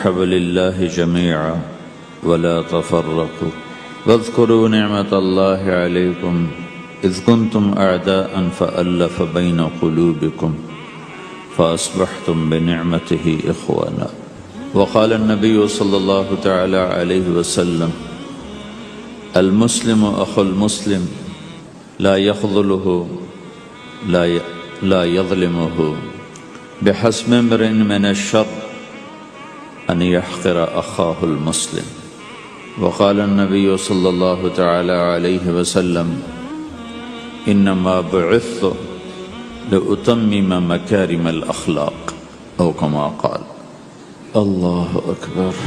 بحبل الله جميعا ولا تفرقوا واذكروا نعمة الله عليكم إذ كنتم أعداء فألف بين قلوبكم فأصبحتم بنعمته إخوانا وقال النبي صلى الله تعالى عليه وسلم المسلم أخو المسلم لا يخذله لا يظلمه بحسب امرئ من الشر أن يحقر أخاه المسلم وقال النبي صلى الله تعالى عليه وسلم إنما بعثت لأتمم مكارم الأخلاق أو كما قال اللہ اکبر۔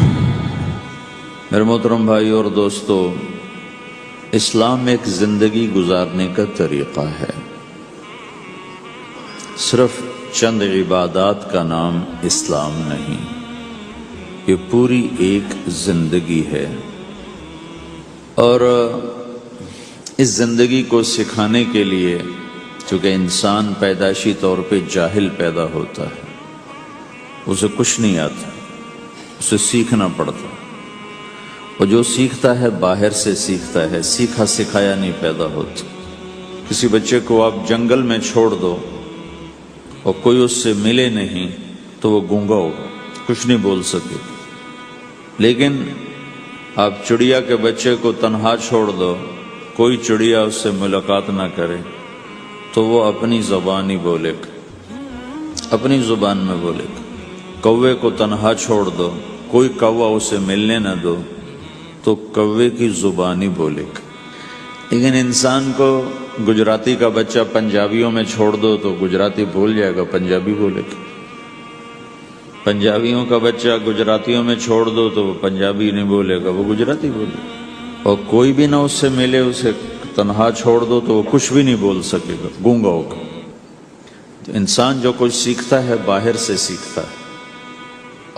میرے محترم بھائی اور دوستو، اسلام ایک زندگی گزارنے کا طریقہ ہے، صرف چند عبادات کا نام اسلام نہیں، یہ پوری ایک زندگی ہے، اور اس زندگی کو سکھانے کے لیے چونکہ انسان پیدائشی طور پہ جاہل پیدا ہوتا ہے، اسے کچھ نہیں آتا، اسے سیکھنا پڑتا، اور جو سیکھتا ہے باہر سے سیکھتا ہے، سیکھا سکھایا نہیں پیدا ہوتا۔ کسی بچے کو آپ جنگل میں چھوڑ دو اور کوئی اس سے ملے نہیں تو وہ گونگا ہوگا، کچھ نہیں بول سکے، لیکن آپ چڑیا کے بچے کو تنہا چھوڑ دو، کوئی چڑیا اس سے ملاقات نہ کرے تو وہ اپنی زبان ہی بولے گا، اپنی زبان میں بولے گا۔ کوے کو تنہا چھوڑ دو، کوئی کوا اسے ملنے نہ دو تو کوے کی زبان ہی بولے گا۔ لیکن انسان کو گجراتی کا بچہ پنجابیوں میں چھوڑ دو تو گجراتی بھول جائے گا، پنجابی بولے گا۔ پنجابیوں کا بچہ گجراتیوں میں چھوڑ دو تو وہ پنجابی نہیں بولے گا، وہ گجراتی بولے گا۔ اور کوئی بھی نہ اس سے ملے، اسے تنہا چھوڑ دو تو وہ کچھ بھی نہیں بول سکے گا، گونگا ہوگا۔ تو انسان جو کچھ سیکھتا ہے باہر سے سیکھتا ہے،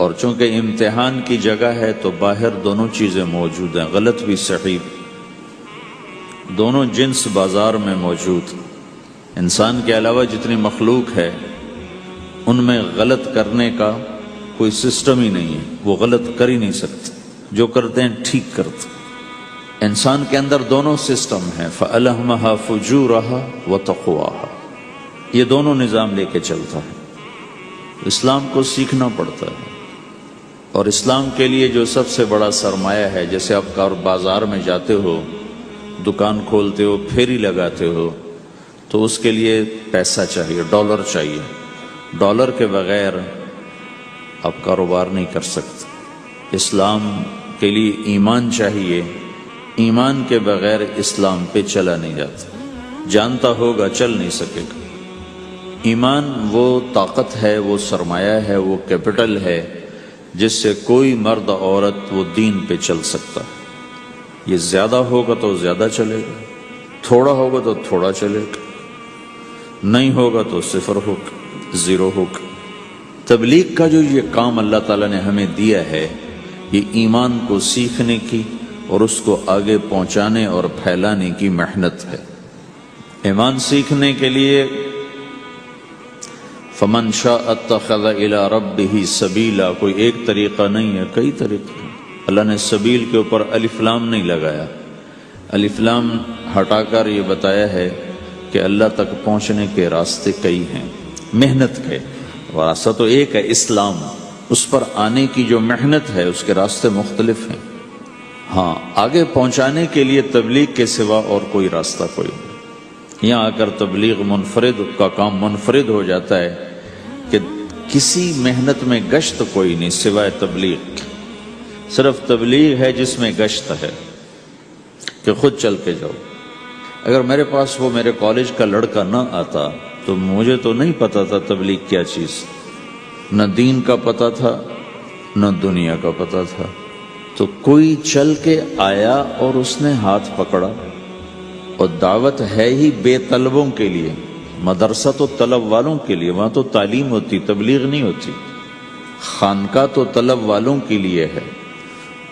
اور چونکہ امتحان کی جگہ ہے تو باہر دونوں چیزیں موجود ہیں، غلط بھی صحیح بھی، دونوں جنس بازار میں موجود۔ انسان کے علاوہ جتنی مخلوق ہے ان میں غلط کرنے کا کوئی سسٹم ہی نہیں ہے، وہ غلط کر ہی نہیں سکتے، جو کرتے ہیں ٹھیک کرتے۔ انسان کے اندر دونوں سسٹم ہیں، فَأَلْهَمَهَا فُجُورَهَا وَتَقْوَاهَا، یہ دونوں نظام لے کے چلتا ہے۔ اسلام کو سیکھنا پڑتا ہے، اور اسلام کے لیے جو سب سے بڑا سرمایہ ہے، جیسے آپ بازار میں جاتے ہو، دکان کھولتے ہو، پھیری لگاتے ہو، تو اس کے لیے پیسہ چاہیے، ڈالر چاہیے، ڈالر کے بغیر آپ کاروبار نہیں کر سکتے۔ اسلام کے لیے ایمان چاہیے، ایمان کے بغیر اسلام پہ چلا نہیں جاتا، جانتا ہوگا چل نہیں سکے گا۔ ایمان وہ طاقت ہے، وہ سرمایہ ہے، وہ کیپٹل ہے جس سے کوئی مرد عورت وہ دین پہ چل سکتا ہے۔ یہ زیادہ ہوگا تو زیادہ چلے گا، تھوڑا ہوگا تو تھوڑا چلے گا، نہیں ہوگا تو صفر ہوگا، زیرو ہوگا۔ تبلیغ کا جو یہ کام اللہ تعالیٰ نے ہمیں دیا ہے، یہ ایمان کو سیکھنے کی اور اس کو آگے پہنچانے اور پھیلانے کی محنت ہے۔ ایمان سیکھنے کے لیے فَمَنْ شَاءَ اتَّخَذَ إِلَىٰ رَبِّهِ سَبِيلًا، کوئی ایک طریقہ نہیں ہے، کئی طریقے۔ اللہ نے سبیل کے اوپر الف لام نہیں لگایا، الف لام ہٹا کر یہ بتایا ہے کہ اللہ تک پہنچنے کے راستے کئی ہیں، محنت کے راستہ تو ایک ہے اسلام، اس پر آنے کی جو محنت ہے اس کے راستے مختلف ہیں۔ ہاں، آگے پہنچانے کے لیے تبلیغ کے سوا اور کوئی راستہ کوئی نہیں۔ یہاں آ کر تبلیغ منفرد کا کام منفرد ہو جاتا ہے کہ کسی محنت میں گشت کوئی نہیں سوائے تبلیغ، صرف تبلیغ ہے جس میں گشت ہے کہ خود چل کے جاؤ۔ اگر میرے پاس وہ میرے کالج کا لڑکا نہ آتا تو مجھے تو نہیں پتا تھا تبلیغ کیا چیز، نہ دین کا پتا تھا نہ دنیا کا پتا تھا۔ تو کوئی چل کے آیا اور اس نے ہاتھ پکڑا، اور دعوت ہے ہی بے طلبوں کے لیے، مدرسہ تو طلب والوں کے لیے، وہاں تو تعلیم ہوتی، تبلیغ نہیں ہوتی۔ خانقاہ تو طلب والوں کے لیے ہے،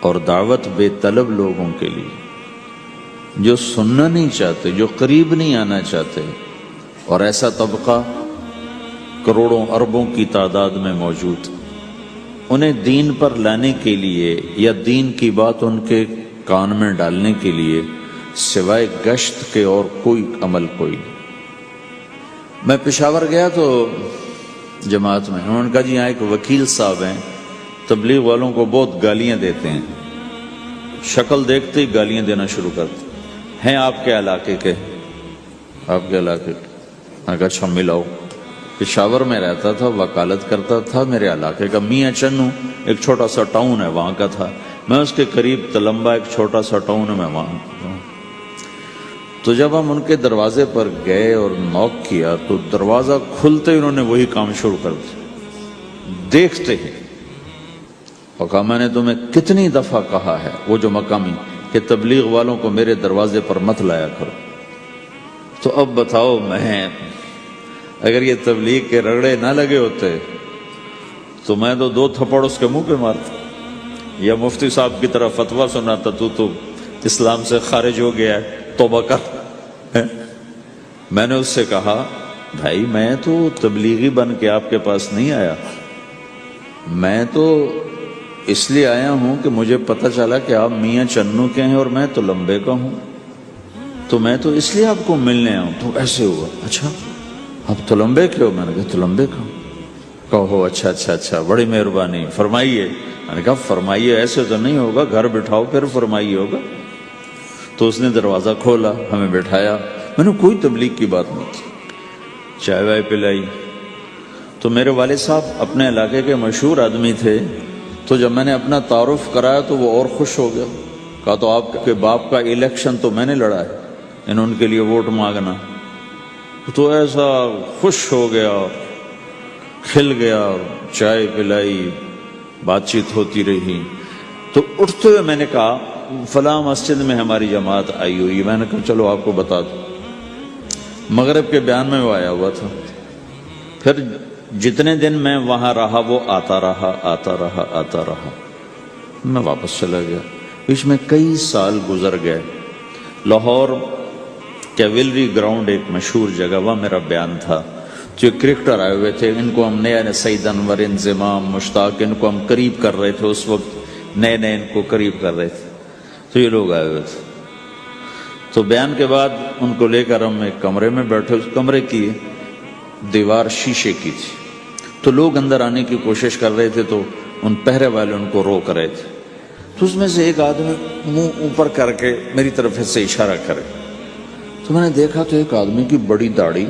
اور دعوت بے طلب لوگوں کے لیے، جو سننا نہیں چاہتے، جو قریب نہیں آنا چاہتے، اور ایسا طبقہ کروڑوں اربوں کی تعداد میں موجود۔ انہیں دین پر لانے کے لیے یا دین کی بات ان کے کان میں ڈالنے کے لیے سوائے گشت کے اور کوئی عمل کوئی نہیں۔ میں پشاور گیا تو جماعت میں انہوں نے کہا جی یہاں ایک وکیل صاحب ہیں، تبلیغ والوں کو بہت گالیاں دیتے ہیں، شکل دیکھتے ہی گالیاں دینا شروع کرتے ہیں آپ کے علاقے کے؟ آپ کے علاقے کے؟ میں کہا اچھا ملاؤ۔ پشاور میں رہتا تھا، وکالت کرتا تھا، میرے علاقے کا میاں چنو ایک چھوٹا سا ٹاؤن ہے وہاں کا تھا، میں اس کے قریب تلمبا ایک چھوٹا سا ٹاؤن ہے میں وہاں۔ تو جب ہم ان کے دروازے پر گئے اور نوک کیا تو دروازہ کھلتے ہی انہوں نے وہی کام شروع کر دیا، دیکھتے ہی۔ اور کہا میں نے تمہیں کتنی دفعہ کہا ہے، وہ جو مقامی، کہ تبلیغ والوں کو میرے دروازے پر مت لایا کرو۔ تو اب بتاؤ، میں اگر یہ تبلیغ کے رگڑے نہ لگے ہوتے تو میں تو 2 تھپڑ اس کے منہ پہ مارتا، یا مفتی صاحب کی طرف فتویٰ سناتا تو اسلام سے خارج ہو گیا ہے، توبہ کر۔ میں نے اس سے کہا بھائی میں تو تبلیغی بن کے آپ کے پاس نہیں آیا، میں تو اس لیے آیا ہوں کہ مجھے پتہ چلا کہ آپ میاں چنو کے ہیں اور میں تو لمبے کا ہوں، تو میں تو اس لیے آپ کو ملنے آیا ہوں۔ تو ایسے ہوا، اچھا آپ تو لمبے کے ہو؟ میں نے کہا تو لمبے کا ہوں۔ کہو اچھا اچھا اچھا، بڑی مہربانی، فرمائیے۔ میں نے کہا فرمائیے ایسے تو نہیں ہوگا، گھر بٹھاؤ پھر فرمائیے ہوگا۔ تو اس نے دروازہ کھولا، ہمیں بٹھایا، میں نے کوئی تبلیغ کی بات نہیں کی، چائے وائے پلائی۔ تو میرے والد صاحب اپنے علاقے کے مشہور آدمی تھے، تو جب میں نے اپنا تعارف کرایا تو وہ اور خوش ہو گیا، کہا تو آپ کے باپ کا الیکشن تو میں نے لڑا ہے، ان کے لیے ووٹ مانگنا۔ تو ایسا خوش ہو گیا، کھل گیا، چائے پلائی، بات چیت ہوتی رہی۔ تو اٹھتے ہوئے میں نے کہا فلاں مسجد میں ہماری جماعت آئی ہوئی، میں نے کہا چلو آپ کو بتا دوں۔ مغرب کے بیان میں وہ آیا ہوا تھا، پھر جتنے دن میں وہاں رہا وہ آتا رہا آتا رہا آتا رہا، میں واپس چلا گیا۔ بیچ میں کئی سال گزر گئے۔ لاہور کیولری گراؤنڈ ایک مشہور جگہ، وہاں میرا بیان تھا۔ جو کرکٹر آئے ہوئے تھے، ان کو ہم نیا سعید انور، انضمام، مشتاق، ان کو ہم قریب کر رہے تھے، اس وقت نئے نئے ان کو قریب کر رہے تھے، تو یہ لوگ آئے ہوئے تھے۔ تو بیان کے بعد ان کو لے کر ہم ایک کمرے میں بیٹھے، اس کمرے کی دیوار شیشے کی تھی، تو لوگ اندر آنے کی کوشش کر رہے تھے، تو ان پہرے والے ان کو روک رہے تھے۔ تو اس میں سے ایک آدمی منہ اوپر کر کے میری طرف سے اشارہ کرے، تو میں نے دیکھا تو ایک آدمی کی بڑی داڑھی،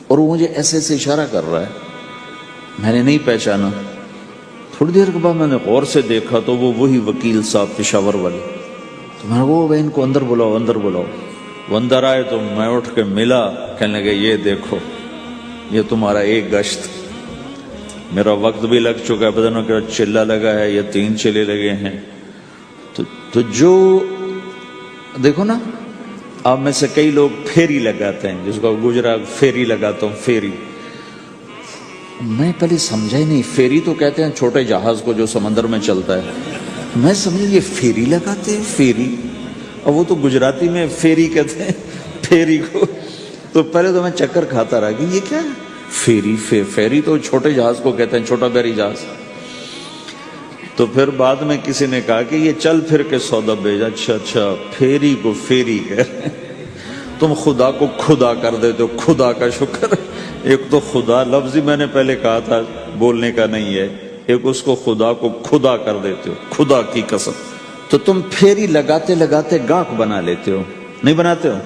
اور وہ مجھے ایسے ایسے اشارہ کر رہا ہے، میں نے نہیں پہچانا۔ تھوڑی دیر کے بعد میں نے غور سے دیکھا تو وہ وہی وکیل صاحب پشاور والے، تو میں نے کہا ان کو اندر بلاؤ اندر بلاؤ۔ وہ اندر آئے تو میں اٹھ کے ملا، کہنے لگے یہ دیکھو یہ تمہارا ایک گشت، میرا وقت بھی لگ چکا ہے، پتہ نہیں کہ چلہ لگا ہے یا 3 چلے لگے ہیں۔ تو جو دیکھو نا، آپ میں سے کئی لوگ پھیری لگاتے ہیں، جس کو گجرا پھیری لگاتا ہوں، پھیری۔ میں پہلے سمجھا ہی نہیں، پھیری تو کہتے ہیں چھوٹے جہاز کو جو سمندر میں چلتا ہے، میں سمجھا یہ پھیری لگاتے ہیں، پھیری، اور وہ تو گجراتی میں پھیری کہتے ہیں پھیری کو۔ تو پہلے تو میں چکر کھاتا رہا کہ یہ کیا ہے پھیری، پھیری تو چھوٹے جہاز کو کہتے ہیں، چھوٹا بحری جہاز۔ تو پھر بعد میں کسی نے کہا کہ یہ چل پھر کے سودا بھیجا، اچھا اچھا پھیری کو پھیری کہہ رہے ہیں، تم خدا کو خدا کر دیتے ہو، خدا کا شکر۔ ایک تو خدا لفظ ہی میں نے پہلے کہا تھا بولنے کا نہیں ہے، ایک اس کو خدا کو خدا کر دیتے ہو، خدا کی قسم۔ تو تم پھیری لگاتے لگاتے گاہک بنا لیتے ہو، نہیں بناتے ہو؟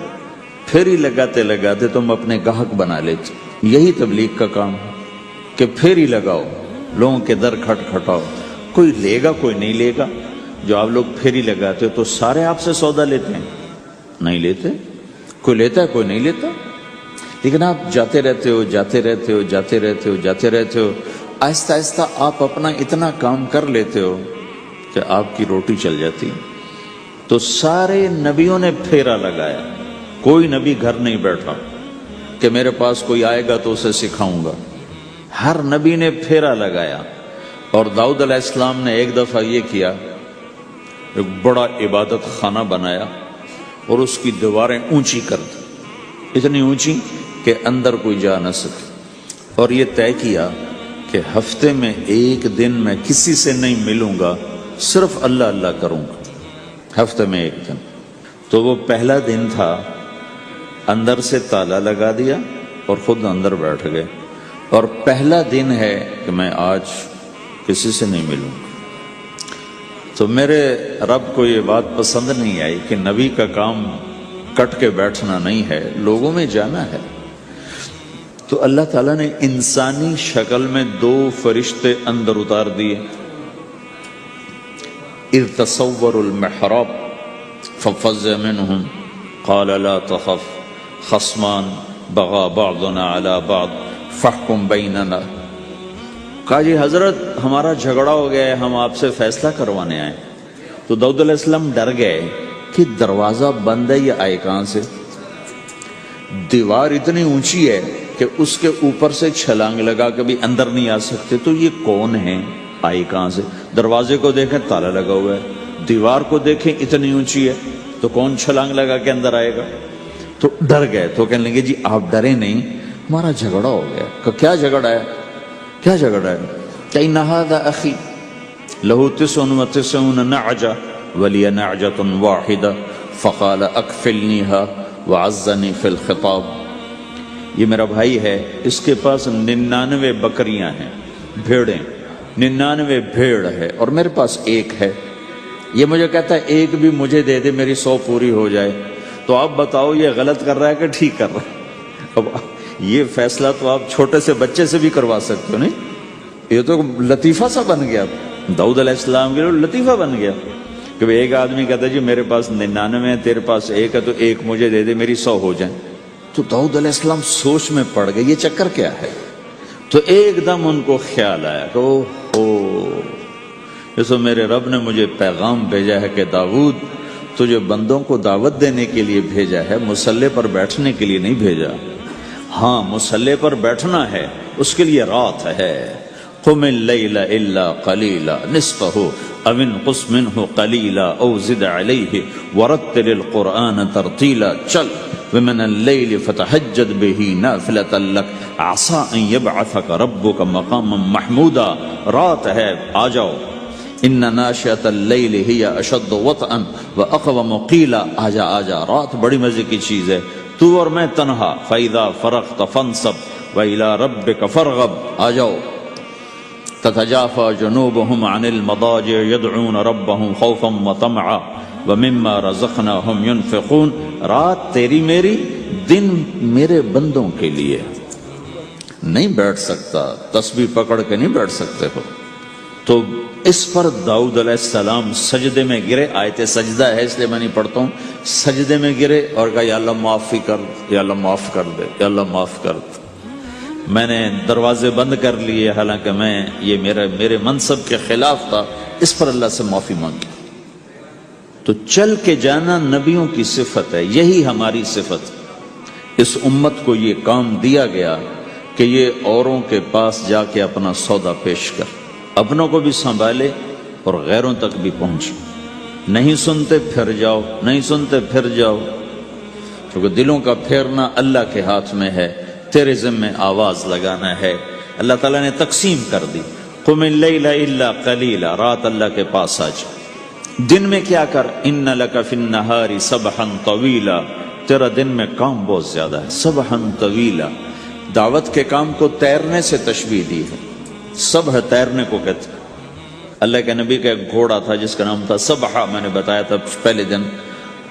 پھیری لگاتے لگاتے تم اپنے گاہک بنا لیتے ہو۔ یہی تبلیغ کا کام ہے کہ پھیری لگاؤ، لوگوں کے در کھٹکھٹاؤ، کوئی لے گا کوئی نہیں لے گا۔ جو آپ لوگ پھیری لگاتے ہو تو سارے آپ سے سودا لیتے ہیں؟ نہیں لیتے، کوئی لیتا ہے کوئی نہیں لیتا، لیکن آپ جاتے رہتے ہو جاتے رہتے ہو جاتے رہتے ہو جاتے رہتے ہو، آہستہ آہستہ آپ اپنا اتنا کام کر لیتے ہو کہ آپ کی روٹی چل جاتی۔ تو سارے نبیوں نے پھیرا لگایا، کوئی نبی گھر نہیں بیٹھا کہ میرے پاس کوئی آئے گا تو اسے سکھاؤں گا، ہر نبی نے پھیرا لگایا۔ اور داؤد علیہ السلام نے ایک دفعہ یہ کیا، ایک بڑا عبادت خانہ بنایا اور اس کی دیواریں اونچی کر دی، اتنی اونچی کہ اندر کوئی جا نہ سکے، اور یہ طے کیا کہ ہفتے میں ایک دن میں کسی سے نہیں ملوں گا، صرف اللہ اللہ کروں گا، ہفتے میں ایک دن۔ تو وہ پہلا دن تھا، اندر سے تالا لگا دیا اور خود اندر بیٹھ گئے، اور پہلا دن ہے کہ میں آج کسی سے نہیں ملوں گا۔ تو میرے رب کو یہ بات پسند نہیں آئی کہ نبی کا کام کٹ کے بیٹھنا نہیں ہے، لوگوں میں جانا ہے۔ تو اللہ تعالیٰ نے انسانی شکل میں 2 فرشتے اندر اتار دیے۔ اذ تصوروا المحراب ففزع منهم قال لا تخف خصمان بغى بعضنا على بعض فاحكم بيننا۔ کہا جی حضرت ہمارا جھگڑا ہو گیا ہے، ہم آپ سے فیصلہ کروانے آئے۔ تو داؤد علیہ السلام ڈر گئے کہ دروازہ بند ہے، یہ آئے کہاں سے؟ دیوار اتنی اونچی ہے کہ اس کے اوپر سے چھلانگ لگا کے بھی اندر نہیں آ سکتے، تو یہ کون ہے، آئے کہاں سے؟ دروازے کو دیکھیں تالا لگا ہوا ہے، دیوار کو دیکھیں اتنی اونچی ہے، تو کون چھلانگ لگا کے اندر آئے گا؟ تو ڈر گئے۔ تو کہنے لگے جی آپ ڈرے نہیں، ہمارا جھگڑا ہو گیا۔ کہ کیا جھگڑا ہے؟ کیا جھگڑا ہے؟ کہ ان ھذا اخی له 99 نعجہ ولی نعجۃ واحدہ فقال اکفلنیها وعزنی فی الخطاب۔ یہ میرا بھائی ہے، اس کے پاس 99 بکریاں ہیں، بھیڑیں، 99 بھیڑ ہے، اور میرے پاس ایک ہے۔ یہ مجھے کہتا ہے ایک بھی مجھے دے دے، میری 100 پوری ہو جائے۔ تو آپ بتاؤ یہ غلط کر رہا ہے کہ ٹھیک کر رہا ہے؟ اب یہ فیصلہ تو آپ چھوٹے سے بچے سے بھی کروا سکتے ہو، نہیں؟ یہ تو لطیفہ سا بن گیا، داؤد علیہ السلام کے لیے لطیفہ بن گیا کہ ایک آدمی کہتا ہے جی میرے پاس 99 ہے، تیرے پاس ایک ہے، تو ایک مجھے دے دے، میری 100 ہو جائیں۔ تو داؤد علیہ السلام سوچ میں پڑ گئے یہ چکر کیا ہے۔ تو ایک دم ان کو خیال آیا کہ اوہ، جیسے میرے رب نے مجھے پیغام بھیجا ہے کہ داؤد تجھے بندوں کو دعوت دینے کے لیے بھیجا ہے، مصلی پر بیٹھنے کے لیے نہیں بھیجا۔ ہاں مصلی پر بیٹھنا ہے، اس کے لیے رات ہے۔ قم اللیل الا قلیلا نصفہ او انقص منہ قلیلا او زد علیہ ورتل القرآن ترتیلا۔ چل ومن اللیل فتہجد بہ نافلۃ لک عسیٰ ان یبعثک ربک مقاما محمودا۔ رات ہے، آ جاؤ۔ ان ناشئۃ اللیل ہی اشد وطئا واقوم قیلا۔ آجا آجا، رات بڑی مزے کی چیز ہے، تو اور میں تنہا۔ فاذا فرغت فانصب والى ربک فارغب۔ آ جاؤ۔ تتجافى جنوبهم عن المضاجع يدعون ربهم خوفا وطمعا ومما رزقناهم ينفقون۔ رات تیری میری، دن میرے بندوں کے لیے۔ نہیں بیٹھ سکتا، تسبیح پکڑ کے نہیں بیٹھ سکتے ہو۔ تو اس پر داؤد علیہ السلام سجدے میں گرے۔ آیت سجدہ ہے اس لیے میں نہیں پڑھتا ہوں۔ سجدے میں گرے اور کہا یا اللہ معافی کر، یا اللہ معاف کر دے، یا اللہ معاف کر دے۔ میں نے دروازے بند کر لیے، حالانکہ میں یہ میرے منصب کے خلاف تھا، اس پر اللہ سے معافی مانگی۔ تو چل کے جانا نبیوں کی صفت ہے، یہی ہماری صفت۔ اس امت کو یہ کام دیا گیا کہ یہ اوروں کے پاس جا کے اپنا سودا پیش کر، اپنوں کو بھی سنبھالے اور غیروں تک بھی پہنچے۔ نہیں سنتے پھر جاؤ، نہیں سنتے پھر جاؤ، کیونکہ دلوں کا پھیرنا اللہ کے ہاتھ میں ہے، تیرے ذمہ آواز لگانا ہے۔ اللہ تعالیٰ نے تقسیم کر دی، قم اللیل الا قلیلا، رات اللہ کے پاس آ جا۔ دن میں کیا کر، ان لک فی النہار سبحا طویلا، تیرا دن میں کام بہت زیادہ ہے۔ سبحا طویلا، دعوت کے کام کو تیرنے سے تشبیہ دی ہے۔ سبح تیرنے کو کہتے ہیں۔ اللہ کے نبی کا ایک گھوڑا تھا جس کا نام تھا سبحہ، میں نے بتایا تھا پہلے دن،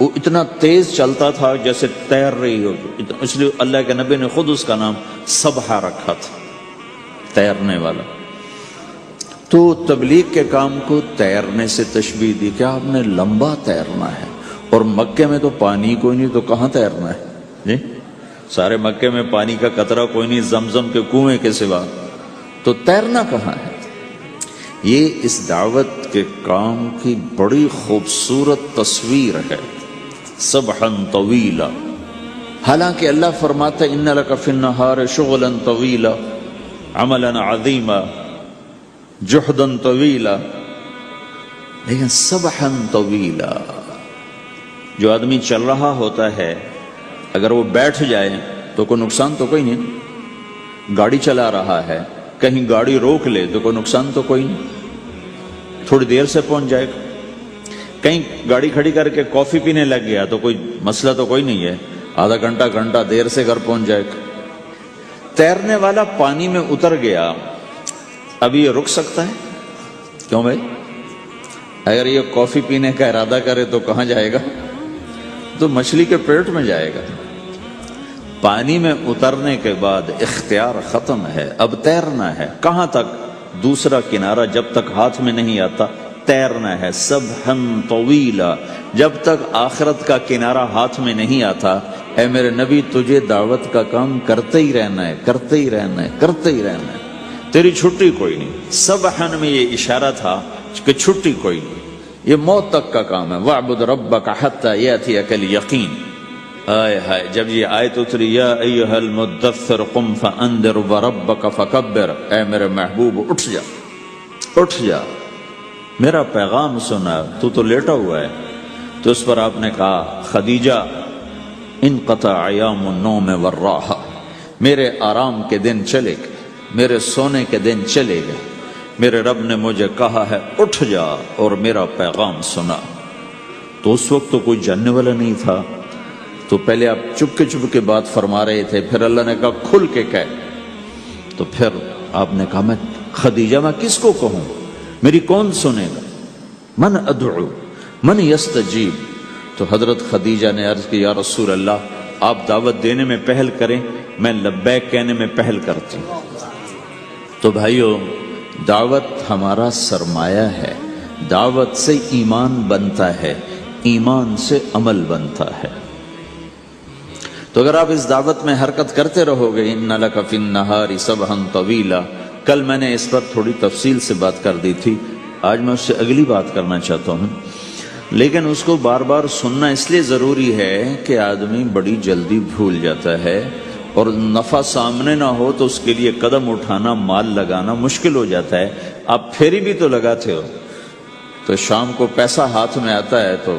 وہ اتنا تیز چلتا تھا جیسے تیر رہی ہو، اس لیے اللہ کے نبی نے خود اس کا نام سبحہ رکھا تھا، تیرنے والا۔ تو تبلیغ کے کام کو تیرنے سے تشبیہ دی کہ آپ نے لمبا تیرنا ہے، اور مکے میں تو پانی کوئی نہیں، تو کہاں تیرنا ہے جی؟ سارے مکے میں پانی کا قطرہ کوئی نہیں زمزم کے کنویں کے سوا، تو تیرنا کہاں ہے؟ یہ اس دعوت کے کام کی بڑی خوبصورت تصویر ہے، سبحا طویلا۔ حالانکہ اللہ فرماتا ہے ان لک فی النہار شغلا طویلا عملا عظیما جہدا طویلا، لیکن سبحا طویلا، جو آدمی چل رہا ہوتا ہے اگر وہ بیٹھ جائے تو کوئی نقصان تو کوئی نہیں، گاڑی چلا رہا ہے کہیں گاڑی روک لے تو کوئی نقصان تو کوئی نہیں، تھوڑی دیر سے پہنچ جائے گا۔ کہیں گاڑی کھڑی کر کے کافی پینے لگ گیا تو کوئی مسئلہ تو کوئی نہیں ہے، آدھا گھنٹہ دیر سے گھر پہنچ جائے گا۔ تیرنے والا پانی میں اتر گیا، اب یہ رک سکتا ہے؟ کیوں بھائی؟ اگر یہ کافی پینے کا ارادہ کرے تو کہاں جائے گا؟ تو مچھلی کے پیٹ میں جائے گا۔ پانی میں اترنے کے بعد اختیار ختم ہے، اب تیرنا ہے۔ کہاں تک؟ دوسرا کنارہ جب تک ہاتھ میں نہیں آتا تیرنا ہے، سبحا طویلا، جب تک آخرت کا کنارہ ہاتھ میں نہیں آتا۔ اے میرے نبی، تجھے دعوت کا کام کرتے ہی رہنا ہے، کرتے ہی رہنا ہے، کرتے ہی رہنا ہے، تیری چھٹی کوئی نہیں۔ سبحن میں یہ اشارہ تھا کہ چھٹی کوئی نہیں، یہ موت تک کا کام ہے۔ وَاعْبُدْ رَبَّكَ حَتَّى يَأْتِيَكَ الْيَقِينُ۔ آئے ہائے، جب یہ آیت اتری یا ایھا المدثر قم فانذر وربک فکبر، اے میرے محبوب اٹھ جا، اٹھ جا، میرا پیغام سنا، تو لیٹا ہوا ہے۔ تو اس پر آپ نے کہا خدیجہ انقطع ایام النوم والراحہ، میرے آرام کے دن چلے گئے، میرے سونے کے دن چلے گئے، میرے رب نے مجھے کہا ہے اٹھ جا اور میرا پیغام سنا۔ تو اس وقت تو کوئی جاننے والا نہیں تھا، تو پہلے آپ چپ کے بات فرما رہے تھے، پھر اللہ نے کہا کھل کے کہہ، تو پھر آپ نے کہا میں خدیجہ میں کس کو کہوں، میری کون سنے گا، من ادعو من یستجیب۔ تو حضرت خدیجہ نے عرض کی یا رسول اللہ، آپ دعوت دینے میں پہل کریں، میں لبیک کہنے میں پہل کرتی ہوں۔ تو بھائیو، دعوت ہمارا سرمایہ ہے، دعوت سے ایمان بنتا ہے، ایمان سے عمل بنتا ہے۔ تو اگر آپ اس دعوت میں حرکت کرتے رہو گے، ان لک فی النہار سبحا طویلا، کل میں نے اس پر تھوڑی تفصیل سے بات کر دی تھی، آج میں اس سے اگلی بات کرنا چاہتا ہوں، لیکن اس کو بار بار سننا اس لیے ضروری ہے کہ آدمی بڑی جلدی بھول جاتا ہے، اور نفع سامنے نہ ہو تو اس کے لیے قدم اٹھانا، مال لگانا مشکل ہو جاتا ہے۔ آپ پھیری بھی تو لگاتے ہو، تو شام کو پیسہ ہاتھ میں آتا ہے تو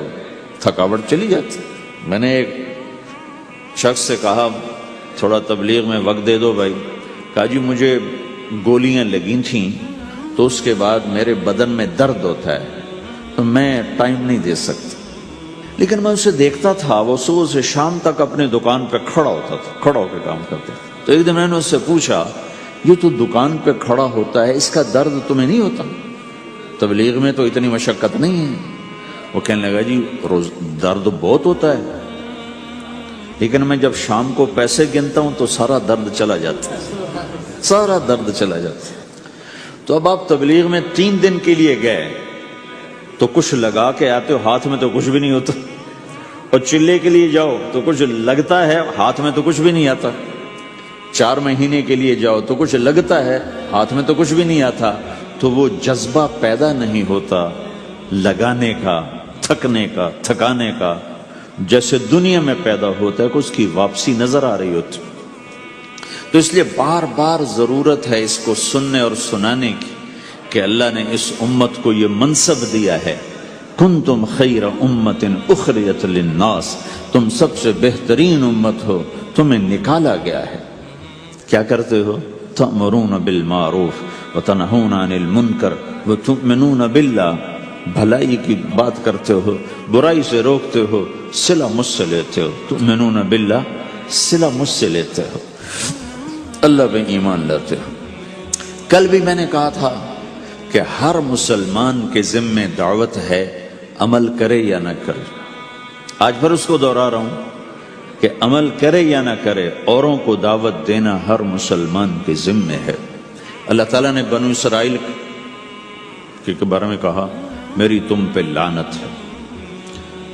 تھکاوٹ چلی جاتی۔ میں نے ایک شخص سے کہا تھوڑا تبلیغ میں وقت دے دو بھائی، کہا جی مجھے گولیاں لگی تھیں تو اس کے بعد میرے بدن میں درد ہوتا ہے تو میں ٹائم نہیں دے سکتا، لیکن میں اسے دیکھتا تھا، وہ صبح سے شام تک اپنے دکان پہ کھڑا ہوتا تھا، کھڑا ہو کے کام کرتا تھا۔ تو ایک دن میں نے اس سے پوچھا یہ تو دکان پہ کھڑا ہوتا ہے، اس کا درد تمہیں نہیں ہوتا؟ تبلیغ میں تو اتنی مشقت نہیں ہے۔ وہ کہنے لگا جی روز درد بہت ہوتا ہے، لیکن میں جب شام کو پیسے گنتا ہوں تو سارا درد چلا جاتا ہے، سارا درد چلا جاتا ہے۔ تو اب آپ تبلیغ میں 3 دن کے لیے گئے تو کچھ لگا کے آتے ہو، ہاتھ میں تو کچھ بھی نہیں ہوتا، اور چلے کے لیے جاؤ تو کچھ لگتا ہے، ہاتھ میں تو کچھ بھی نہیں آتا۔ 4 مہینے کے لیے جاؤ تو کچھ لگتا ہے، ہاتھ میں تو کچھ بھی نہیں آتا۔ تو وہ جذبہ پیدا نہیں ہوتا لگانے کا، تھکنے کا، تھکانے کا، جیسے دنیا میں پیدا ہوتا ہے کہ اس کی واپسی نظر آ رہی ہوتی۔ تو اس لیے بار بار ضرورت ہے اس کو سننے اور سنانے کی کہ اللہ نے اس امت کو یہ منصب دیا ہے، کنتم خیر امت اخرجت للناس، تم سب سے بہترین امت ہو، تمہیں نکالا گیا ہے۔ کیا کرتے ہو؟ تأمرون بالمعروف وتنہون عن المنکر وتؤمنون باللہ، بھلائی کی بات کرتے ہو، برائی سے روکتے ہو، صلہ مجھ سے لیتے ہو، تؤمنون باللہ، صلہ مجھ سے لیتے ہو، اللہ پہ ایمان لاتے ہو۔ کل بھی میں نے کہا تھا کہ ہر مسلمان کے ذمے دعوت ہے، عمل کرے یا نہ کرے۔ آج پھر اس کو دوہرا رہا ہوں کہ عمل کرے یا نہ کرے، اوروں کو دعوت دینا ہر مسلمان کے ذمے ہے۔ اللہ تعالیٰ نے بنو اسرائیل کے بارے میں کہا میری تم پہ لعنت ہے،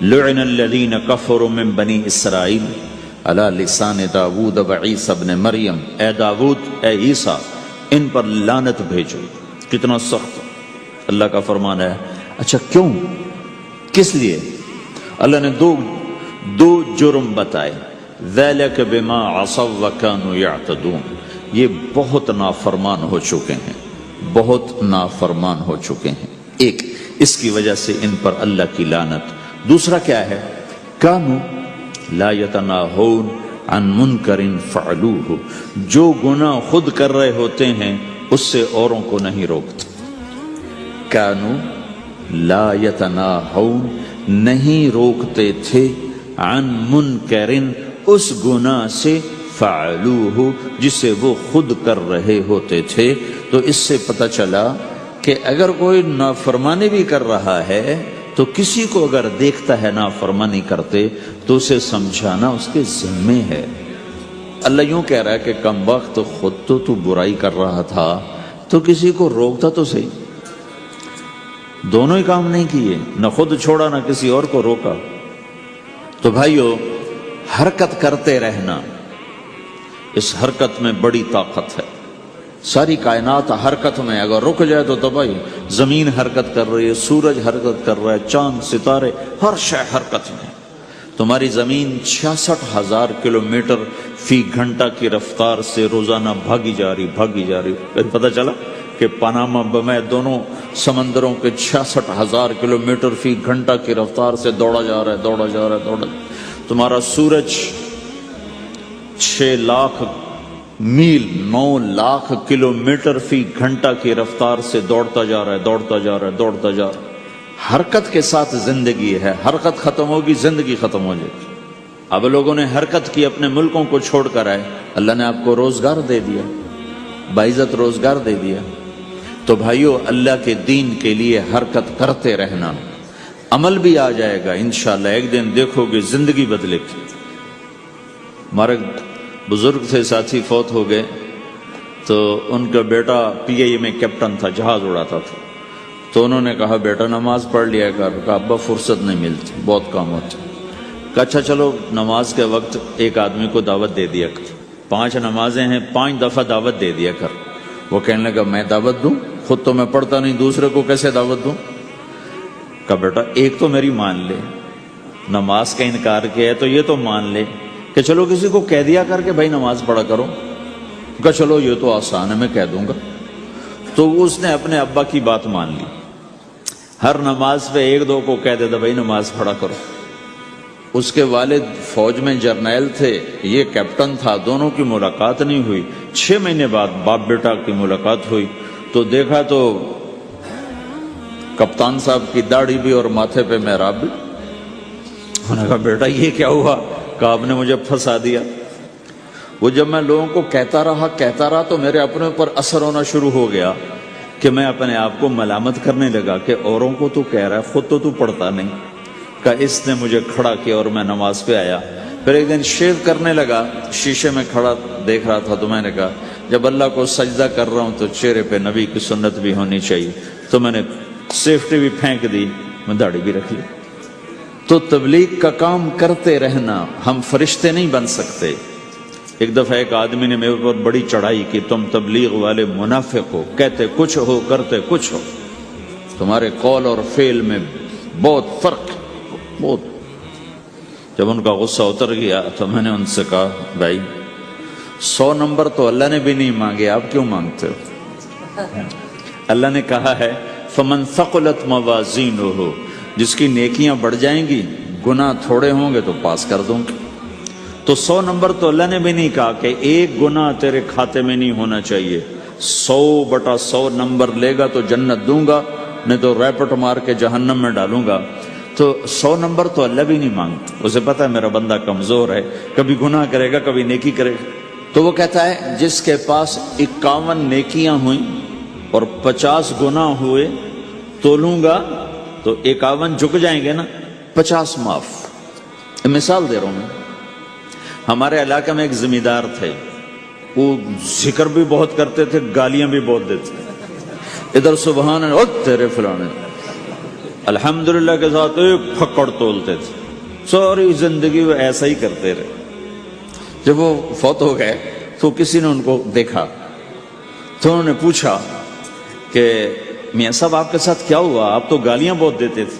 لعن الذین کفروا من بنی اسرائیل علی لسان داود و عیسیٰ ابن مریم، اے داود، اے عیسیٰ، ان پر لعنت بھیجو۔ کتنا سخت اللہ کا فرمان ہے۔ اچھا کیوں، کس لیے؟ اللہ نے دو جرم بتائے، ذَلَكَ بِمَا عَصَوْا وَكَانُوا يَعْتَدُونَ، یہ بہت نافرمان ہو چکے ہیں، بہت نافرمان ہو چکے ہیں۔ ایک اس کی وجہ سے ان پر اللہ کی لعنت۔ دوسرا کیا ہے؟ کانوا لا یتناہون عن منکر فعلوہ، جو گناہ خود کر رہے ہوتے ہیں اس سے اوروں کو نہیں روکتے. کانو لا یتناہون نہیں روکتے تھے عن منکرن اس گناہ سے فعلوہ جسے وہ خود کر رہے ہوتے تھے. تو اس سے پتہ چلا کہ اگر کوئی نافرمانی بھی کر رہا ہے تو کسی کو اگر دیکھتا ہے نافرمانی کرتے تو اسے سمجھانا اس کے ذمہ ہے. اللہ یوں کہہ رہا ہے کہ کم وقت خود تو برائی کر رہا تھا تو کسی کو روکتا تو صحیح. دونوں ہی کام نہیں کیے، نہ خود چھوڑا نہ کسی اور کو روکا. تو بھائیو حرکت کرتے رہنا، اس حرکت میں بڑی طاقت ہے. ساری کائنات حرکت میں، اگر رک جائے تو تباہی. زمین حرکت کر رہی ہے، سورج حرکت کر رہا ہے، چاند ستارے ہر شے حرکت میں. تمہاری زمین 66,000 کلومیٹر فی گھنٹہ کی رفتار سے روزانہ بھاگی جا رہی. پتہ چلا کہ پاناما میں دونوں سمندروں کے 66,000 کلومیٹر فی گھنٹہ کی رفتار سے دوڑا جا رہا ہے. تمہارا سورج 6 لاکھ میل 9 لاکھ کلومیٹر فی گھنٹہ کی رفتار سے دوڑتا جا رہا ہے. حرکت کے ساتھ زندگی ہے، حرکت ختم ہوگی زندگی ختم ہو جائے گی. اب لوگوں نے حرکت کی، اپنے ملکوں کو چھوڑ کر آئے. اللہ نے آپ کو روزگار دے دیا، باعزت روزگار دے دیا. تو بھائیو اللہ کے دین کے لیے حرکت کرتے رہنا، عمل بھی آ جائے گا انشاءاللہ. ایک دن دیکھو گے زندگی بدلے گی. ہمارے بزرگ تھے، ساتھی فوت ہو گئے، تو ان کا بیٹا PIA میں کیپٹن تھا، جہاز اڑاتا تھا. تو انہوں نے کہا بیٹا نماز پڑھ لیا کر. کہا ابا فرصت نہیں ملتی، بہت کام ہوتے. کہا اچھا چلو نماز کے وقت ایک آدمی کو دعوت دے دیا کر. 5 نمازیں ہیں، 5 دفعہ دعوت دے دیا کر. وہ کہنے لگا میں دعوت دوں؟ خود تو میں پڑھتا نہیں، دوسرے کو کیسے دعوت دوں؟ کہا بیٹا ایک تو میری مان لے، نماز کا انکار کیا ہے تو یہ تو مان لے کہ چلو کسی کو کہہ دیا کر کہ بھائی نماز پڑھا کرو. کہا چلو یہ تو آسان ہے، میں کہہ دوں گا. تو اس نے اپنے ابا کی بات مان لی. ہر نماز پہ 1-2 کو کہہ دیتا بھائی نماز پڑھا کرو. اس کے والد فوج میں جرنیل تھے، یہ کیپٹن تھا. دونوں کی ملاقات نہیں ہوئی. 6 مہینے بعد باپ بیٹا کی ملاقات ہوئی تو دیکھا تو کپتان صاحب کی داڑھی بھی اور ماتھے پہ محراب بھی. انہوں نے کہا بیٹا یہ کیا ہوا؟ کہا آپ نے مجھے پھنسا دیا. وہ جب میں لوگوں کو کہتا رہا تو میرے اپنے اوپر اثر ہونا شروع ہو گیا کہ میں اپنے آپ کو ملامت کرنے لگا کہ اوروں کو تو کہہ رہا ہے، خود تو پڑھتا نہیں. کہ اس نے مجھے کھڑا کیا اور میں نماز پہ آیا. پھر ایک دن شیو کرنے لگا، شیشے میں کھڑا دیکھ رہا تھا. تو میں نے کہا جب اللہ کو سجدہ کر رہا ہوں تو چہرے پہ نبی کی سنت بھی ہونی چاہیے. تو میں نے سیفٹی بھی پھینک دی، میں داڑھی بھی رکھ لی. تو تبلیغ کا کام کرتے رہنا، ہم فرشتے نہیں بن سکتے. ایک دفعہ ایک آدمی نے میرے پر بڑی چڑھائی کی، تم تبلیغ والے منافق ہو، کہتے کچھ ہو کرتے کچھ ہو، تمہارے قول اور فعل میں بہت فرق، بہت. جب ان کا غصہ اتر گیا تو میں نے ان سے کہا بھائی 100 نمبر تو اللہ نے بھی نہیں مانگے، آپ کیوں مانگتے ہو؟ اللہ نے کہا ہے فمن ثقلت موازینہ، جس کی نیکیاں بڑھ جائیں گی گناہ تھوڑے ہوں گے تو پاس کر دوں گی. تو 100 نمبر تو اللہ نے بھی نہیں کہا کہ ایک گناہ تیرے کھاتے میں نہیں ہونا چاہیے. 100/100 نمبر لے گا تو جنت دوں گا، نہیں تو ریپٹ مار کے جہنم میں ڈالوں گا. تو 100 نمبر تو اللہ بھی نہیں مانگتا. اسے پتا ہے میرا بندہ کمزور ہے، کبھی گناہ کرے گا کبھی نیکی کرے گا. تو وہ کہتا ہے جس کے پاس 51 نیکیاں ہوئیں اور 50 گناہ ہوئے تولوں گا تو 51 جھک جائیں گے نا، 50 معاف. مثال دے رہا ہوں میں. ہمارے علاقے میں ایک ذمہ دار تھے، وہ ذکر بھی بہت کرتے تھے، گالیاں بھی بہت دیتے تھے. ادھر سبحان اللہ تیرے فلانے، الحمدللہ کے ساتھ ایک پھکڑ تولتے تھے. ساری زندگی وہ ایسا ہی کرتے رہے. جب وہ فوت ہو گئے تو کسی نے ان کو دیکھا تو انہوں نے پوچھا کہ میاں صاحب آپ کے ساتھ کیا ہوا؟ آپ تو گالیاں بہت دیتے تھے.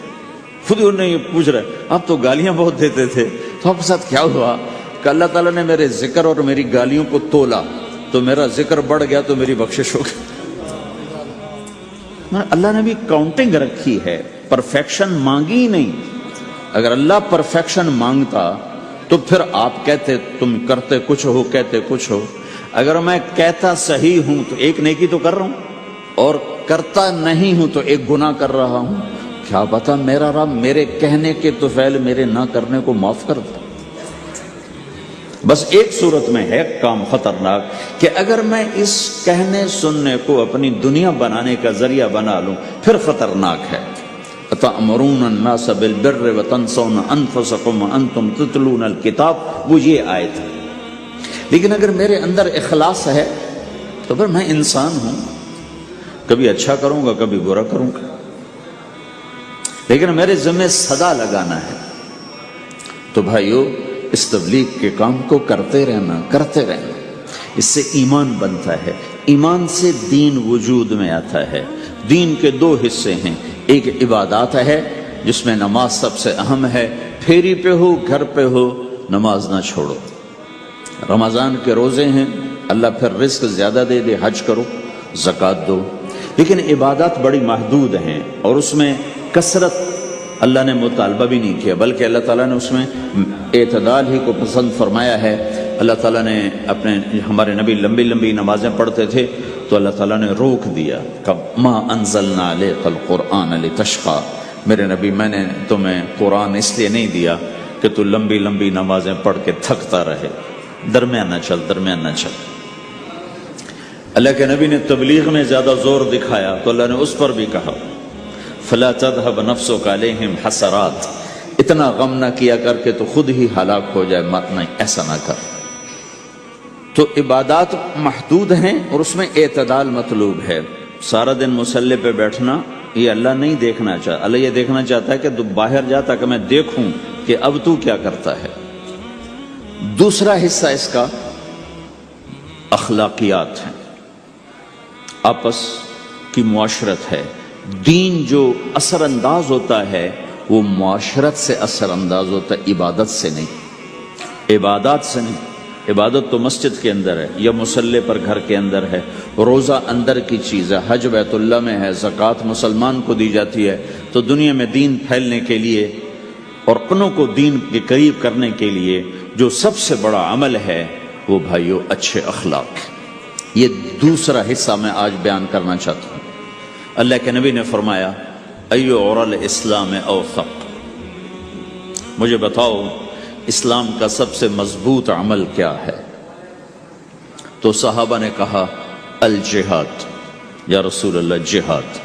خود انہوں نے یہ پوچھ رہے آپ تو گالیاں بہت دیتے تھے، تو آپ کے ساتھ کیا ہوا؟ کہ اللہ تعالیٰ نے میرے ذکر اور میری گالیوں کو تولا تو میرا ذکر بڑھ گیا تو میری بخشش ہو گئی. اللہ نے بھی کاؤنٹنگ رکھی ہے، پرفیکشن مانگی ہی نہیں. اگر اللہ پرفیکشن مانگتا تو پھر آپ کہتے تم کرتے کچھ ہو کہتے کچھ ہو. اگر میں کہتا صحیح ہوں تو ایک نیکی تو کر رہا ہوں، اور کرتا نہیں ہوں تو ایک گناہ کر رہا ہوں۔ کیا پتا میرا رب میرے کہنے کے طفیل میرے نہ کرنے کو معاف کر دے۔ بس ایک صورت میں ہے کام خطرناک کہ اگر میں اس کہنے سننے کو اپنی دنیا بنانے کا ذریعہ بنا لوں پھر خطرناک ہے۔ أَتَأْمُرُونَ النَّاسَ بِالْبِرِّ وَتَنْسَوْنَ أَنفُسَكُمْ وَأَنْتُمْ تُتْلُونَ الْكِتَابَ، وہ یہ آیت ہے۔ لیکن اگر میرے اندر اخلاص ہے تو پھر میں انسان ہوں، کبھی اچھا کروں گا کبھی برا کروں گا، لیکن میرے ذمہ صدا لگانا ہے۔ تو بھائیو اس تبلیغ کے کام کو کرتے رہنا، کرتے رہنا، اس سے ایمان بنتا ہے، ایمان سے دین وجود میں آتا ہے۔ دین کے دو حصے ہیں، ایک عبادات ہے جس میں نماز سب سے اہم ہے، پھیری پہ ہو گھر پہ ہو نماز نہ چھوڑو۔ رمضان کے روزے ہیں، اللہ پھر رزق زیادہ دے دے، حج کرو، زکوٰۃ دو، لیکن عبادات بڑی محدود ہیں اور اس میں کثرت اللہ نے مطالبہ بھی نہیں کیا، بلکہ اللہ تعالیٰ نے اس میں اعتدال ہی کو پسند فرمایا ہے۔ اللہ تعالیٰ نے ہمارے نبی لمبی لمبی نمازیں پڑھتے تھے تو اللہ تعالیٰ نے روک دیا کہ ما انزلنا علیک القرآن لتشقی، میرے نبی میں نے تمہیں قرآن اس لیے نہیں دیا کہ تو لمبی لمبی نمازیں پڑھ کے تھکتا رہے، درمیان نہ چل، درمیان نہ چل۔ اللہ کے نبی نے تبلیغ میں زیادہ زور دکھایا تو اللہ نے اس پر بھی کہا فلا تذهب نفسك عليهم حسرات، اتنا غم نہ کیا کر کے تو خود ہی ہلاک ہو جائے، مت نہیں، ایسا نہ کر۔ تو عبادات محدود ہیں اور اس میں اعتدال مطلوب ہے۔ سارا دن مصلی پہ بیٹھنا یہ اللہ نہیں دیکھنا چاہتا، اللہ یہ دیکھنا چاہتا ہے کہ تو باہر جاتا کہ میں دیکھوں کہ اب تو کیا کرتا ہے۔ دوسرا حصہ اس کا اخلاقیات ہیں، آپس کی معاشرت ہے۔ دین جو اثر انداز ہوتا ہے وہ معاشرت سے اثر انداز ہوتا ہے، عبادت سے نہیں، عبادات سے نہیں۔ عبادت تو مسجد کے اندر ہے یا مصلی پر گھر کے اندر ہے، روزہ اندر کی چیز ہے، حج بیت اللہ میں ہے، زکوٰۃ مسلمان کو دی جاتی ہے۔ تو دنیا میں دین پھیلنے کے لیے اور اپنوں کو دین کے قریب کرنے کے لیے جو سب سے بڑا عمل ہے وہ بھائیو اچھے اخلاق ہے۔ یہ دوسرا حصہ میں آج بیان کرنا چاہتا ہوں۔ اللہ کے نبی نے فرمایا ایو عرل اسلام اوثق، مجھے بتاؤ اسلام کا سب سے مضبوط عمل کیا ہے؟ تو صحابہ نے کہا الجہاد، یا رسول اللہ جہاد۔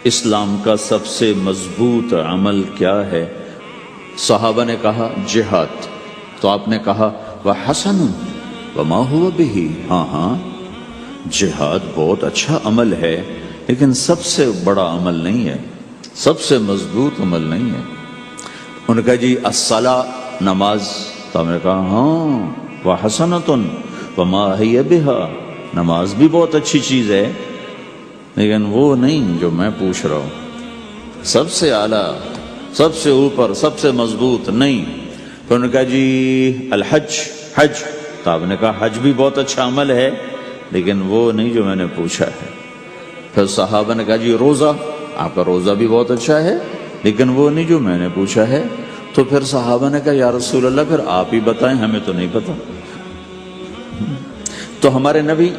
اسلام کا سب سے مضبوط عمل کیا ہے؟ صحابہ نے کہا جہاد۔ تو آپ نے کہا وحسن وما هو به، ہاں ہاں جہاد بہت اچھا عمل ہے لیکن سب سے بڑا عمل نہیں ہے، سب سے مضبوط عمل نہیں ہے۔ ان کا جی الصلاۃ، نماز۔ تو ہم نے کہا ہاں وحسنۃ وما ہی بہا، نماز بھی بہت اچھی چیز ہے لیکن وہ نہیں جو میں پوچھ رہا ہوں، سب سے اعلیٰ، سب سے اوپر، سب سے مضبوط نہیں۔ تو انہوں نے کہا جی الحج، حج۔ تو آپ نے کہا حج بھی بہت اچھا عمل ہے لیکن وہ نہیں جو میں نے پوچھا ہے۔ پھر صحابہ نے کہا جی روزہ، آپ کا روزہ بھی بہت اچھا ہے لیکن وہ نہیں جو میں نے پوچھا ہے۔ تو پھر صحابہ نے کہا یا رسول اللہ پھر آپ ہی بتائیں، ہمیں تو نہیں پتا۔ تو ہمارے نبی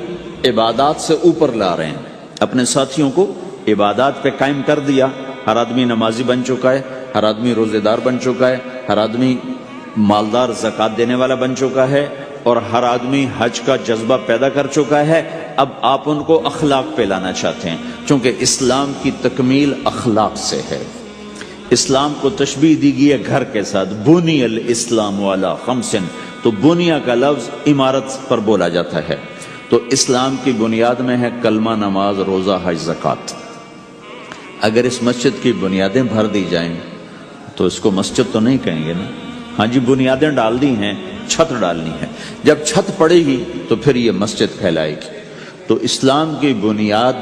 عبادات سے اوپر لا رہے ہیں، اپنے ساتھیوں کو عبادات پہ قائم کر دیا۔ ہر آدمی نمازی بن چکا ہے، ہر آدمی روزے دار بن چکا ہے، ہر آدمی مالدار زکوٰۃ دینے والا بن چکا ہے، اور ہر آدمی حج کا جذبہ پیدا کر چکا ہے۔ اب آپ ان کو اخلاق پہ لانا چاہتے ہیں، چونکہ اسلام کی تکمیل اخلاق سے ہے۔ اسلام کو تشبیہ دی گئی ہے گھر کے ساتھ، بنی الاسلام علی خمس، تو بنیا کا لفظ عمارت پر بولا جاتا ہے۔ تو اسلام کی بنیاد میں ہے کلمہ، نماز، روزہ، حج، زکوٰۃ۔ اگر اس مسجد کی بنیادیں بھر دی جائیں تو اس کو مسجد تو نہیں کہیں گے نا، ہاں جی بنیادیں ڈال دی ہیں، چھت ڈالنی ہے، جب چھت پڑے گی تو پھر یہ مسجد کہلائے گی۔ تو اسلام کی بنیاد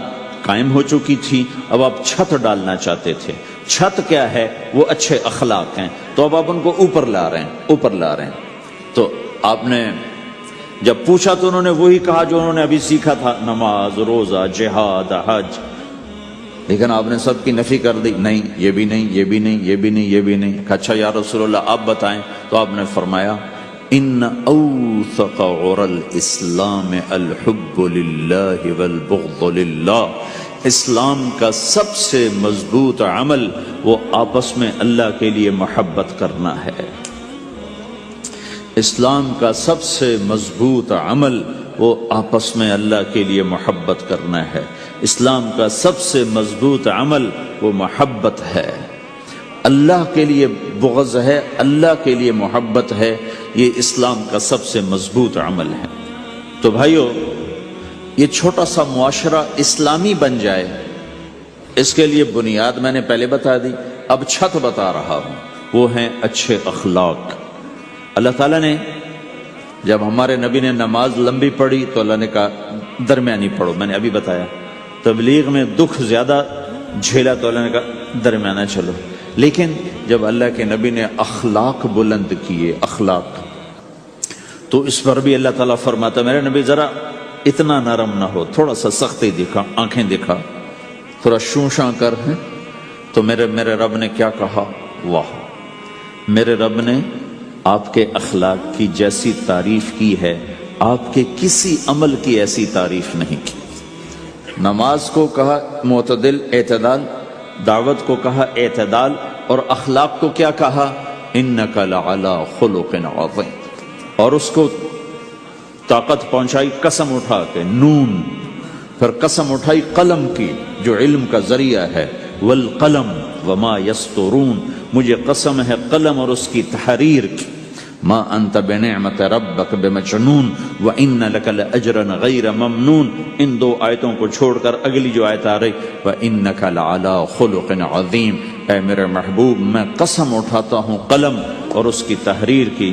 قائم ہو چکی تھی، اب آپ چھت ڈالنا چاہتے تھے۔ چھت کیا ہے؟ وہ اچھے اخلاق ہیں، تو اب آپ ان کو اوپر لا رہے ہیں، اوپر لا رہے ہیں۔ تو آپ نے جب پوچھا تو انہوں نے وہی کہا جو انہوں نے ابھی سیکھا تھا، نماز، روزہ، جہاد، حج، لیکن آپ نے سب کی نفی کر دی، نہیں یہ بھی نہیں، یہ بھی نہیں، یہ بھی نہیں، یہ بھی نہیں۔ اچھا یا رسول اللہ آپ بتائیں۔ تو آپ نے فرمایا ان اوثق عرى الاسلام الحب للہ والبغض للہ، اسلام کا سب سے مضبوط عمل وہ آپس میں اللہ کے لیے محبت کرنا ہے۔ اسلام کا سب سے مضبوط عمل وہ آپس میں اللہ کے لیے محبت کرنا ہے۔ اسلام کا سب سے مضبوط عمل وہ محبت ہے، اللہ کے لیے بغض ہے، اللہ کے لیے محبت ہے، یہ اسلام کا سب سے مضبوط عمل ہے۔ تو بھائیو، یہ چھوٹا سا معاشرہ اسلامی بن جائے، اس کے لیے بنیاد میں نے پہلے بتا دی، اب چھت بتا رہا ہوں، وہ ہیں اچھے اخلاق۔ اللہ تعالیٰ نے جب ہمارے نبی نے نماز لمبی پڑھی تو اللہ نے کہا درمیانی پڑھو، میں نے ابھی بتایا۔ تبلیغ میں دکھ زیادہ جھیلا تو اللہ نے کہا درمیانہ چلو۔ لیکن جب اللہ کے نبی نے اخلاق بلند کیے، اخلاق، تو اس پر بھی اللہ تعالیٰ فرماتا میرے نبی ذرا اتنا نرم نہ ہو، تھوڑا سا سختی دکھا، آنکھیں دکھا، تھوڑا شونشاں کر۔ ہیں تو میرے رب نے کیا کہا؟ واہ، میرے رب نے آپ کے اخلاق کی جیسی تعریف کی ہے، آپ کے کسی عمل کی ایسی تعریف نہیں کی۔ نماز کو کہا معتدل، اعتدال، دعوت کو کہا اعتدال، اور اخلاق کو کیا کہا؟ انک لعلی خلق عظیم، اور اس کو طاقت پہنچائی قسم اٹھا کے نون، پھر قسم اٹھائی قلم کی جو علم کا ذریعہ ہے، والقلم وما یسطرون، مجھے قسم ہے قلم اور اس کی تحریر کی، ما انت بنعمت ربک بمجنون وان لک لاجرا غیر ممنون۔ ان دو آیتوں کو چھوڑ کر اگلی جو آیت آ رہی وانک لعلی خلق عظیم، اے میرے محبوب میں قسم اٹھاتا ہوں قلم اور اس کی تحریر کی،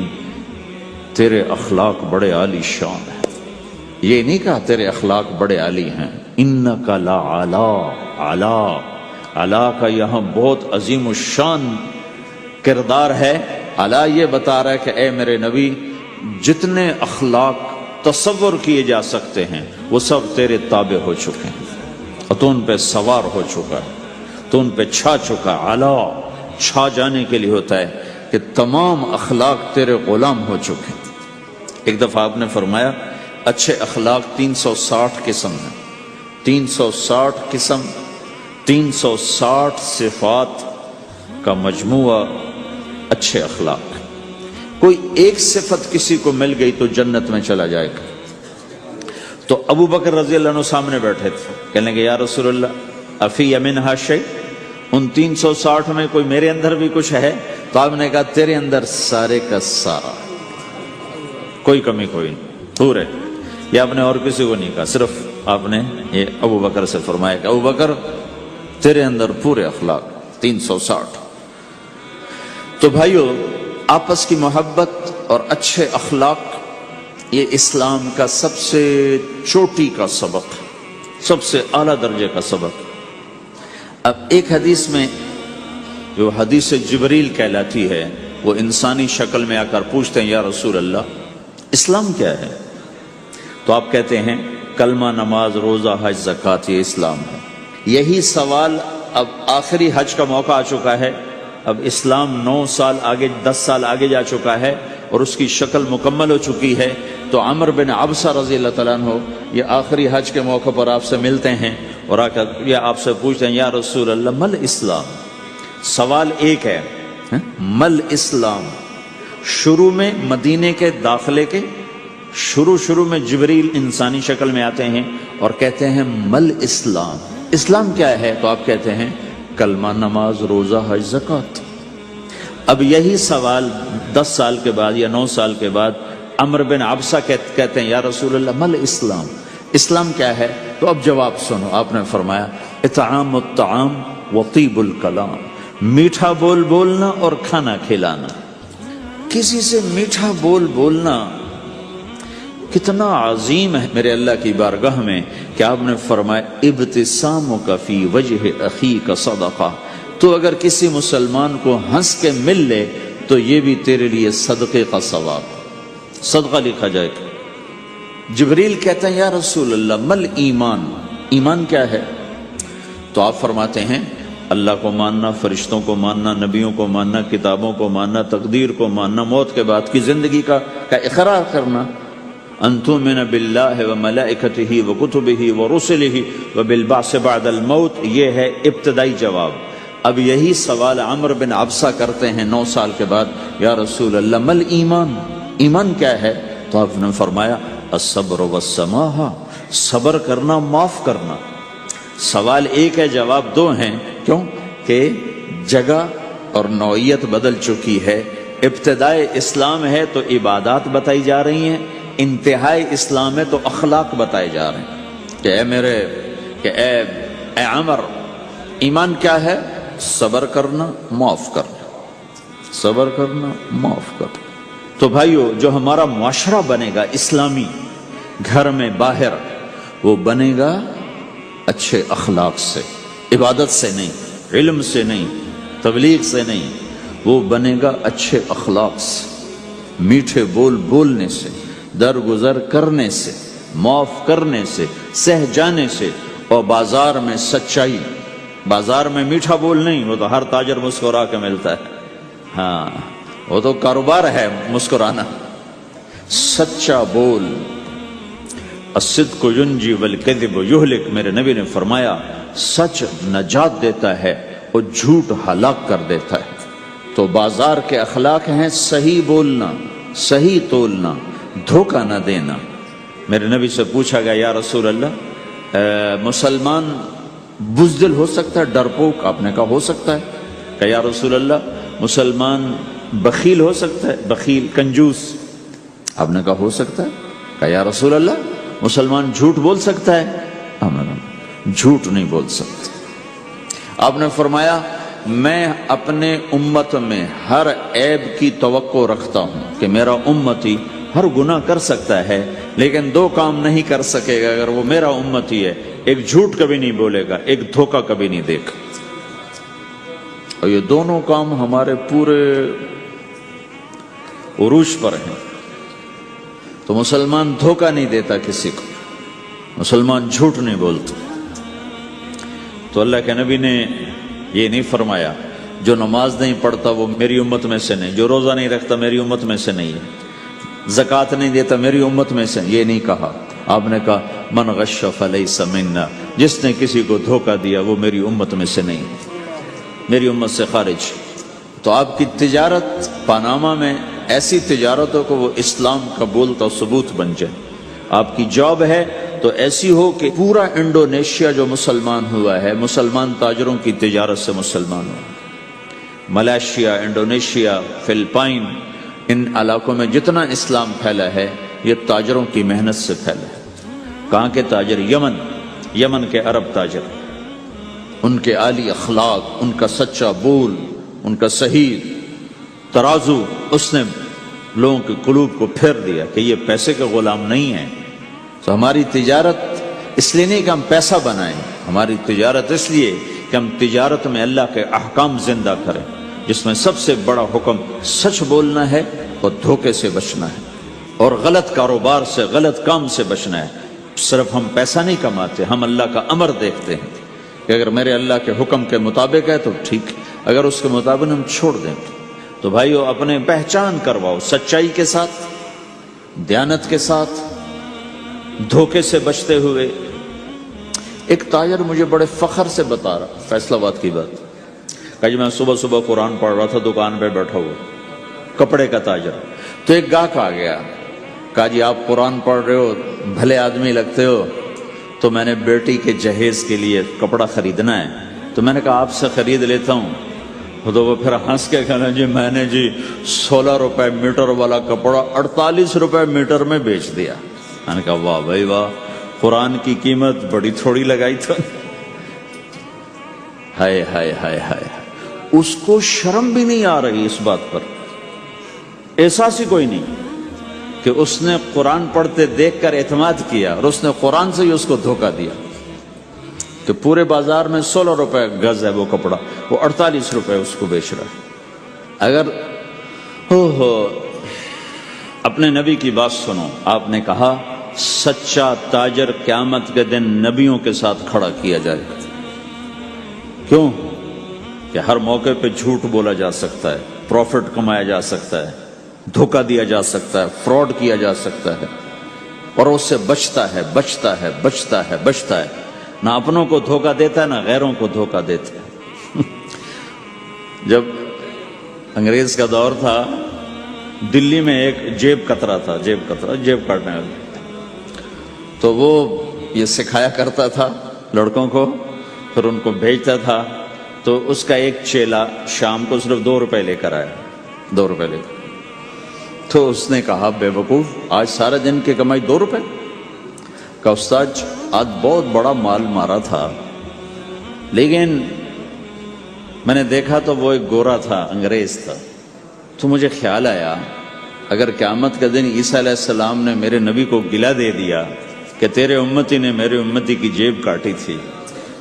تیرے اخلاق بڑے عالی شان ہیں۔ یہ نہیں کہا تیرے اخلاق بڑے عالی ہیں، انک لعلی، علا، علا کا یہاں بہت عظیم الشان کردار ہے۔ علا یہ بتا رہا ہے کہ اے میرے نبی، جتنے اخلاق تصور کیے جا سکتے ہیں وہ سب تیرے تابع ہو چکے ہیں، اور تو ان پہ سوار ہو چکا ہے، تو ان پہ چھا چکا۔ علا چھا جانے کے لیے ہوتا ہے کہ تمام اخلاق تیرے غلام ہو چکے ہیں۔ ایک دفعہ آپ نے فرمایا اچھے اخلاق 360 قسم ہیں، 360 قسم، 360 صفات کا مجموعہ اچھے اخلاق۔ کوئی ایک صفت کسی کو مل گئی تو جنت میں چلا جائے گا۔ تو ابو بکر رضی اللہ عنہ سامنے بیٹھے تھے، کہنے لگے یا رسول اللہ افی منہا شیء، ان 360 میں کوئی میرے اندر بھی کچھ ہے؟ تو آپ نے کہا تیرے اندر سارے کا سارا، کوئی کمی کوئی نہیں، پورے۔ یہ آپ نے اور کسی کو نہیں کہا، صرف آپ نے یہ ابو بکر سے فرمایا کہ ابو بکر تیرے اندر پورے اخلاق 360۔ تو بھائیو، آپس کی محبت اور اچھے اخلاق یہ اسلام کا سب سے چوٹی کا سبق، سب سے اعلیٰ درجے کا سبق۔ اب ایک حدیث میں جو حدیث جبریل کہلاتی ہے، وہ انسانی شکل میں آ کر پوچھتے ہیں یا رسول اللہ اسلام کیا ہے؟ تو آپ کہتے ہیں کلمہ، نماز، روزہ، حج، زکوٰۃ، یہ اسلام ہے۔ یہی سوال اب آخری حج کا موقع آ چکا ہے، اب اسلام 9 سال آگے، 10 سال آگے جا چکا ہے اور اس کی شکل مکمل ہو چکی ہے۔ تو عمر بن عبسہ رضی اللہ تعالیٰ عنہ یہ آخری حج کے موقع پر آپ سے ملتے ہیں اور آ کر یہ آپ سے پوچھتے ہیں یا رسول اللہ مل اسلام؟ سوال ایک ہے، مل اسلام؟ شروع میں مدینے کے داخلے کے شروع میں جبریل انسانی شکل میں آتے ہیں اور کہتے ہیں مل اسلام، اسلام کیا ہے؟ تو آپ کہتے ہیں کلمہ، نماز، روزہ، حج، زکوٰۃ۔ اب یہی سوال 10 سال کے بعد یا 9 سال کے بعد عمر بن عبسہ کہتے ہیں یا رسول اللہ مل اسلام، اسلام کیا ہے؟ تو اب جواب سنو، آپ نے فرمایا اطعام الطعام وطیب الکلام، میٹھا بول بولنا اور کھانا کھلانا۔ کسی سے میٹھا بول بولنا کتنا عظیم ہے میرے اللہ کی بارگاہ میں کہ آپ نے فرمایا ابتسامک فی وجہ اخیک صدقہ، تو اگر کسی مسلمان کو ہنس کے مل لے تو یہ بھی تیرے لیے صدقے کا ثواب، صدقہ لکھا جائے گا۔ جبریل کہتے ہیں یا رسول اللہ مل ایمان، ایمان کیا ہے؟ تو آپ فرماتے ہیں اللہ کو ماننا، فرشتوں کو ماننا، نبیوں کو ماننا، کتابوں کو ماننا، تقدیر کو ماننا، موت کے بعد کی زندگی کا اقرار کرنا. ان تؤمن باللہ وملائکتہ وکتبہ ورسلہ وبالبعث بعد الموت، یہ ہے ابتدائی جواب. اب یہی سوال عمرو بن عبسہ کرتے ہیں 9 سال کے بعد، یا رسول اللہ مل ایمان، ایمان کیا ہے؟ تو آپ نے فرمایا الصبر والسماحہ، صبر کرنا، معاف کرنا. سوال ایک ہے، جواب 2 ہیں. کیوں؟ کہ جگہ اور نوعیت بدل چکی ہے. ابتدائے اسلام ہے تو عبادات بتائی جا رہی ہیں، انتہائی اسلام ہے تو اخلاق بتائے جا رہے ہیں کہ اے عمر، ایمان کیا ہے؟ صبر کرنا، معاف کرنا، صبر کرنا، معاف کرنا. تو بھائیو، جو ہمارا معاشرہ بنے گا اسلامی، گھر میں باہر، وہ بنے گا اچھے اخلاق سے، عبادت سے نہیں، علم سے نہیں، تبلیغ سے نہیں. وہ بنے گا اچھے اخلاق سے، میٹھے بول بولنے سے، درگزر کرنے سے، معاف کرنے سے، سہ جانے سے، اور بازار میں سچائی. بازار میں میٹھا بول نہیں، وہ تو ہر تاجر مسکرا کے ملتا ہے. ہاں، وہ تو کاروبار ہے مسکرانا. سچا بول. الصدق ینجی والکذب یہلک، میرے نبی نے فرمایا سچ نجات دیتا ہے اور جھوٹ ہلاک کر دیتا ہے. تو بازار کے اخلاق ہیں صحیح بولنا، صحیح تولنا، دھوکہ نہ دینا. میرے نبی سے پوچھا گیا یا رسول اللہ مسلمان بزدل ہو سکتا ہے، ڈرپوک؟ آپ نے کہا ہو سکتا ہے. کہ یا رسول اللہ مسلمان بخیل ہو سکتا ہے؟ بخیل، کنجوس؟ آپ نے کہا ہو سکتا ہے. کہ یا رسول اللہ مسلمان جھوٹ بول سکتا ہے؟ آپ نے کہا جھوٹ نہیں بول سکتا. آپ نے فرمایا میں اپنے امت میں ہر عیب کی توقع رکھتا ہوں کہ میرا امتی ہر گناہ کر سکتا ہے لیکن 2 کام نہیں کر سکے گا اگر وہ میرا امتی ہے. ایک جھوٹ کبھی نہیں بولے گا، ایک دھوکہ کبھی نہیں دے گا. اور یہ دونوں کام ہمارے پورے عروج پر ہیں. تو مسلمان دھوکہ نہیں دیتا کسی کو، مسلمان جھوٹ نہیں بولتا. تو اللہ کے نبی نے یہ نہیں فرمایا جو نماز نہیں پڑھتا وہ میری امت میں سے نہیں، جو روزہ نہیں رکھتا میری امت میں سے نہیں ہے، زکوٰۃ نہیں دیتا میری امت میں سے، یہ نہیں کہا. آپ نے کہا من غش فلیس منا، جس نے کسی کو دھوکہ دیا وہ میری امت میں سے نہیں، میری امت سے خارج. تو آپ کی تجارت پاناما میں ایسی تجارت ہو کہ وہ اسلام کا بولتا ثبوت بن جائے. آپ کی جاب ہے تو ایسی ہو کہ پورا انڈونیشیا جو مسلمان ہوا ہے، مسلمان تاجروں کی تجارت سے مسلمان ہو. ملائیشیا، انڈونیشیا، فلپائن، ان علاقوں میں جتنا اسلام پھیلا ہے یہ تاجروں کی محنت سے پھیلا ہے. کہاں کے تاجر؟ یمن کے عرب تاجر. ان کے عالی اخلاق، ان کا سچا بول، ان کا صحیح ترازو، اس نے لوگوں کے قلوب کو پھیر دیا کہ یہ پیسے کے غلام نہیں ہیں. تو ہماری تجارت اس لیے نہیں کہ ہم پیسہ بنائیں، ہماری تجارت اس لیے کہ ہم تجارت میں اللہ کے احکام زندہ کریں، جس میں سب سے بڑا حکم سچ بولنا ہے اور دھوکے سے بچنا ہے اور غلط کاروبار سے، غلط کام سے بچنا ہے. صرف ہم پیسہ نہیں کماتے، ہم اللہ کا امر دیکھتے ہیں کہ اگر میرے اللہ کے حکم کے مطابق ہے تو ٹھیک، اگر اس کے مطابق ہم چھوڑ دیں تو بھائیو اپنے پہچان کرواؤ سچائی کے ساتھ، دیانت کے ساتھ، دھوکے سے بچتے ہوئے. ایک تاجر مجھے بڑے فخر سے بتا رہا، فیصل آباد کی بات، کہ میں صبح صبح قرآن پڑھ رہا تھا، دکان پہ بیٹھا ہوا، کپڑے کا تاجر. تو ایک گاہک آ گیا، کہا جی آپ قرآن پڑھ رہے ہو، بھلے آدمی لگتے ہو، تو میں نے بیٹی کے جہیز کے لیے کپڑا خریدنا ہے، تو میں نے کہا آپ سے خرید لیتا ہوں. تو وہ پھر ہنس کے کہنا جی میں نے 16 روپے میٹر والا کپڑا 48 روپے میٹر میں بیچ دیا. میں نے کہا واہ بھائی واہ، قرآن کی قیمت بڑی تھوڑی لگائی تو. ہائے ہائے ہائے ہائے، اس کو شرم بھی نہیں آ رہی اس بات پر، احساس ہی کوئی نہیں کہ اس نے قرآن پڑھتے دیکھ کر اعتماد کیا اور اس نے قرآن سے ہی اس کو دھوکہ دیا کہ پورے بازار میں 16 روپے گز ہے وہ کپڑا، وہ 48 روپے اس کو بیچ رہا ہے. اگر اپنے نبی کی بات سنو، آپ نے کہا سچا تاجر قیامت کے دن نبیوں کے ساتھ کھڑا کیا جائے گا. کیوں؟ کہ ہر موقع پہ جھوٹ بولا جا سکتا ہے، پروفٹ کمایا جا سکتا ہے، دھوکہ دیا جا سکتا ہے، فراڈ کیا جا سکتا ہے، اور اس سے بچتا ہے بچتا ہے بچتا ہے بچتا ہے، نہ اپنوں کو دھوکہ دیتا ہے نہ غیروں کو دھوکہ دیتا ہے۔ جب انگریز کا دور تھا، دلی میں ایک جیب کترا تھا، جیب کاٹنے والا، تو وہ یہ سکھایا کرتا تھا لڑکوں کو، پھر ان کو بھیجتا تھا، تو اس کا ایک چیلا شام کو صرف 2 روپے لے کر آیا، 2 روپے لے کر، تو اس نے کہا بے وقوف، آج سارا دن کی کمائی 2 روپے؟ کہ استاد آج بہت بڑا مال مارا تھا، لیکن میں نے دیکھا تو وہ ایک گورا تھا، انگریز تھا، تو مجھے خیال آیا اگر قیامت کا دن عیسیٰ علیہ السلام نے میرے نبی کو گلہ دے دیا کہ تیرے امتی نے میرے امتی کی جیب کاٹی تھی،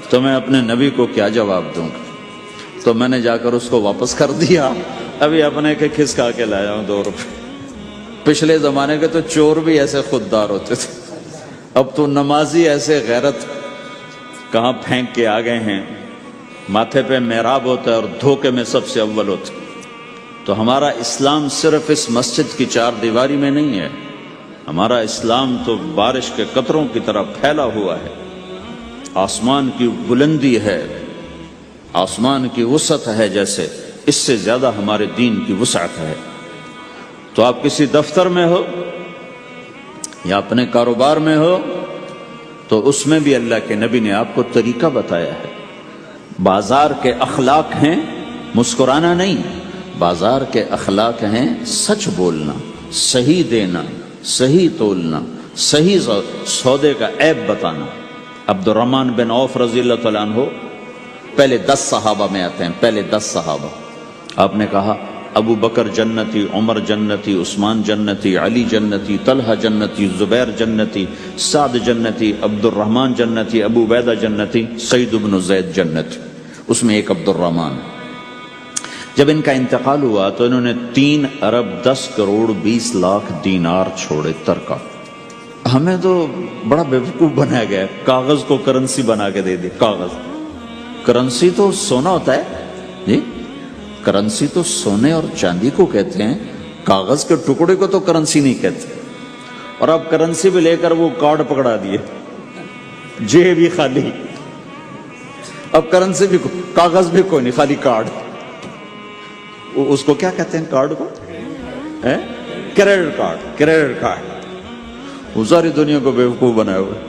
تو میں اپنے نبی کو کیا جواب دوں گا؟ تو میں نے جا کر اس کو واپس کر دیا، ابھی اپنے کے کھسکا کے لایا ہوں 2 روپے۔ پچھلے زمانے کے تو چور بھی ایسے خوددار ہوتے تھے، اب تو نمازی ایسے غیرت کہاں پھینک کے آ گئے ہیں، ماتھے پہ محراب ہوتا ہے اور دھوکے میں سب سے اول ہوتا ہے۔ تو ہمارا اسلام صرف اس مسجد کی 4 دیواری میں نہیں ہے، ہمارا اسلام تو بارش کے قطروں کی طرح پھیلا ہوا ہے، آسمان کی بلندی ہے، آسمان کی وسعت ہے، جیسے اس سے زیادہ ہمارے دین کی وسعت ہے۔ تو آپ کسی دفتر میں ہو یا اپنے کاروبار میں ہو، تو اس میں بھی اللہ کے نبی نے آپ کو طریقہ بتایا ہے۔ بازار کے اخلاق ہیں مسکرانا نہیں، بازار کے اخلاق ہیں سچ بولنا، صحیح دینا، صحیح تولنا، صحیح سودے کا عیب بتانا۔ عبد الرحمن بن عوف رضی اللہ تعالیٰ عنہ پہلے 10 صحابہ میں آتے ہیں، پہلے 10 صحابہ۔ آپ نے کہا ابو بکر جنتی، عمر جنتی، عثمان جنتی، علی جنتی، طلحہ جنتی، زبیر جنتی، سعد جنتی، عبد الرحمن جنتی، ابو عبیدہ جنتی، سعید بن زید جنتی، اس میں ایک عبد الرحمن۔ جب ان کا انتقال ہوا تو انہوں نے 3 ارب 10 کروڑ 20 لاکھ دینار چھوڑے ترکہ۔ ہمیں تو بڑا بیوقوف بنایا گیا، کاغذ کو کرنسی بنا کے دے دی۔ کاغذ، کرنسی تو سونا ہوتا ہے جی، کرنسی تو سونے اور چاندی کو کہتے ہیں، کاغذ کے ٹکڑے کو تو کرنسی نہیں کہتے۔ اور اب کرنسی بھی لے کر وہ کارڈ پکڑا دیے، جیب بھی خالی، اب کرنسی بھی، کاغذ بھی کوئی نہیں، خالی کارڈ۔ اس کو کیا کہتے ہیں کارڈ کو؟ Credit card, credit card. وہ ساری دنیا کو بیوقوف بنائے ہوئے،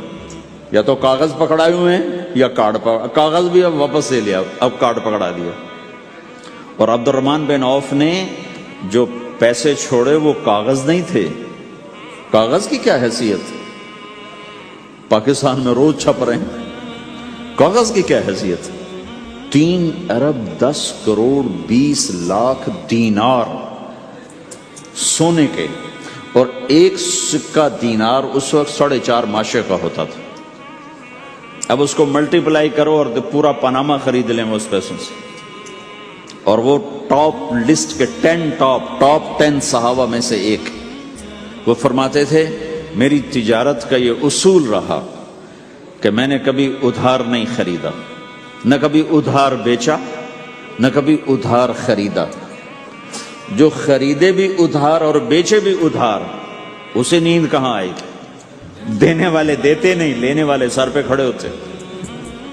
یا تو کاغذ پکڑائے ہوئے ہیں یا کارڈ کاغذ بھی اب واپس لے لیا، اب کارڈ پکڑا دیا۔ اور عبد الرحمن بن عوف نے جو پیسے چھوڑے وہ کاغذ نہیں تھے۔ کاغذ کی کیا حیثیت؟ پاکستان میں روز چھپ رہے ہیں، کاغذ کی کیا حیثیت؟ 3 ارب 10 کروڑ 20 لاکھ دینار سونے کے، اور ایک سکہ دینار اس وقت 4.5 ماشے کا ہوتا تھا۔ اب اس کو ملٹیپلائی کرو اور پورا پاناما خرید لیں اس پیسوں سے۔ اور وہ ٹاپ لسٹ کے 10 10 صحابہ میں سے ایک، وہ فرماتے تھے میری تجارت کا یہ اصول رہا کہ میں نے کبھی ادھار نہیں خریدا، نہ کبھی ادھار بیچا، نہ کبھی ادھار خریدا۔ جو خریدے بھی ادھار اور بیچے بھی ادھار، اسے نیند کہاں آئی؟ دینے والے دیتے نہیں، لینے والے سر پہ کھڑے ہوتے،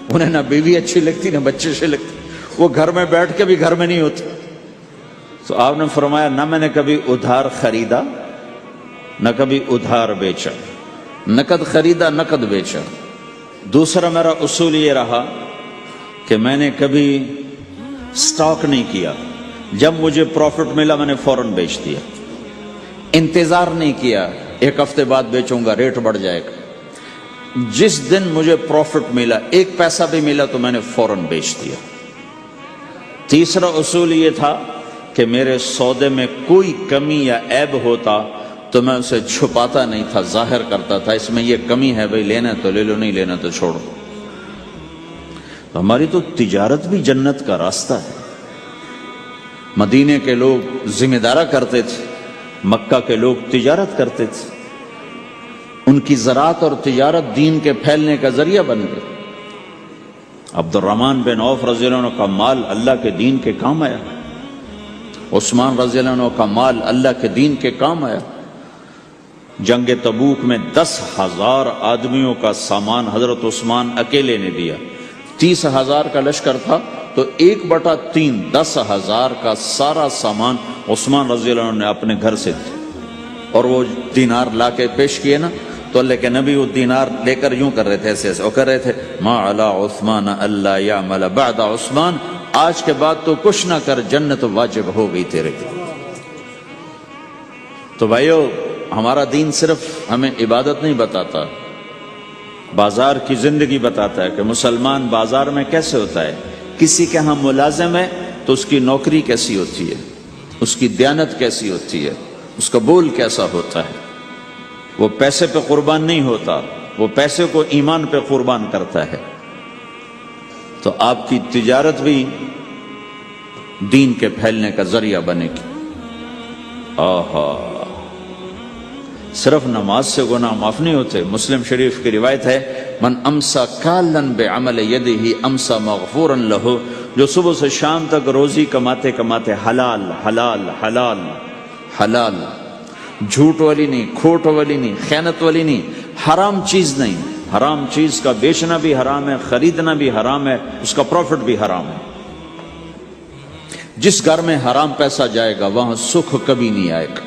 انہیں نہ بیوی اچھی لگتی نہ بچے اچھے لگتے، وہ گھر میں بیٹھ کے بھی گھر میں نہیں ہوتے۔ تو آپ نے فرمایا نہ میں نے کبھی ادھار خریدا، نہ کبھی ادھار بیچا، نقد خریدا نقد بیچا۔ دوسرا میرا اصول یہ رہا کہ میں نے کبھی سٹاک نہیں کیا، جب مجھے پروفٹ ملا میں نے فوراً بیچ دیا، انتظار نہیں کیا 1 ہفتے بعد بیچوں گا ریٹ بڑھ جائے گا۔ جس دن مجھے پروفٹ ملا، 1 پیسہ بھی ملا تو میں نے فوراً بیچ دیا۔ تیسرا اصول یہ تھا کہ میرے سودے میں کوئی کمی یا عیب ہوتا تو میں اسے چھپاتا نہیں تھا، ظاہر کرتا تھا، اس میں یہ کمی ہے بھئی، لینا تو لے لو، نہیں لینا تو چھوڑو۔ تو ہماری تو تجارت بھی جنت کا راستہ ہے۔ مدینے کے لوگ ذمہ دارا کرتے تھے، مکہ کے لوگ تجارت کرتے تھے، ان کی زراعت اور تجارت دین کے پھیلنے کا ذریعہ بن گئی۔ عبد الرحمن بن عوف رضی اللہ عنہ کا مال اللہ کے دین کے کام آیا، عثمان رضی اللہ عنہ کا مال اللہ کے دین کے کام آیا۔ جنگ تبوک میں 10,000 آدمیوں کا سامان حضرت عثمان اکیلے نے دیا۔ 30,000 کا لشکر تھا تو 1/3 10,000 کا سارا سامان عثمان رضی اللہ عنہ نے اپنے گھر سے دیا، اور وہ دینار لا کے پیش کیے نا، تو اللہ کے نبی وہ دینار لے کر یوں کر رہے تھے، ایسے ایسے وہ کر رہے تھے، ما علی عثمان اللہ یعمل بعد عثمان، آج کے بعد تو کچھ نہ کر، جنت واجب ہو گئی تیرے لیے۔ تو بھائیو، ہمارا دین صرف ہمیں عبادت نہیں بتاتا، بازار کی زندگی بتاتا ہے کہ مسلمان بازار میں کیسے ہوتا ہے۔ کسی کے ہاں ملازم ہے تو اس کی نوکری کیسی ہوتی ہے، اس کی دیانت کیسی ہوتی ہے، اس کا بول کیسا ہوتا ہے۔ وہ پیسے پہ قربان نہیں ہوتا، وہ پیسے کو ایمان پہ قربان کرتا ہے۔ تو آپ کی تجارت بھی دین کے پھیلنے کا ذریعہ بنے گی۔ آہا، صرف نماز سے گناہ معاف نہیں ہوتے۔ مسلم شریف کی روایت ہے، من امسا کالن بعمل یدہ امسا مغفورا لہ، جو صبح سے شام تک روزی کماتے کماتے حلال حلال حلال حلال، جھوٹ والی نہیں، کھوٹ والی نہیں، خیانت والی نہیں، حرام چیز نہیں، حرام چیز کا بیچنا بھی حرام ہے، خریدنا بھی حرام ہے، اس کا پروفٹ بھی حرام ہے۔ جس گھر میں حرام پیسہ جائے گا وہاں سکھ کبھی نہیں آئے گا،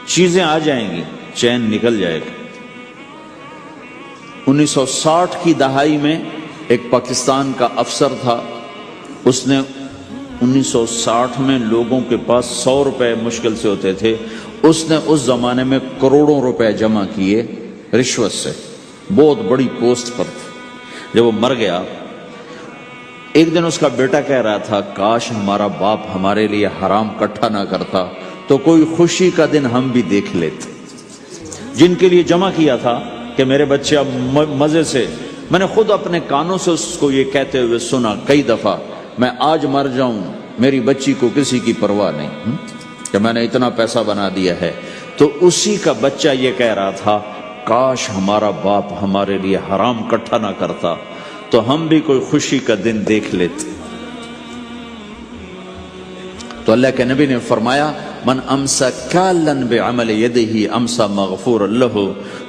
چیزیں آ جائیں گی، چین نکل جائے گا۔ 1960 کی دہائی میں ایک پاکستان کا افسر تھا، اس نے 1960 میں لوگوں کے پاس 100 روپے مشکل سے ہوتے تھے، اس نے اس زمانے میں کروڑوں روپے جمع کیے رشوت سے، بہت بڑی پوسٹ پر تھے۔ جب وہ مر گیا، ایک دن اس کا بیٹا کہہ رہا تھا، کاش ہمارا باپ ہمارے لیے حرام کٹھا نہ کرتا تو کوئی خوشی کا دن ہم بھی دیکھ لیتے۔ جن کے لیے جمع کیا تھا کہ میرے بچے اب مزے سے، میں نے خود اپنے کانوں سے اس کو یہ کہتے ہوئے سنا کئی دفعہ، میں آج مر جاؤں میری بچی کو کسی کی پرواہ نہیں کہ میں نے اتنا پیسہ بنا دیا ہے۔ تو اسی کا بچہ یہ کہہ رہا تھا، کاش ہمارا باپ ہمارے لیے حرام کٹھا نہ کرتا تو ہم بھی کوئی خوشی کا دن دیکھ لیتے۔ تو اللہ کے نبی نے فرمایا، من امسا کالن بعمل یدہ امسا مغفور لہ،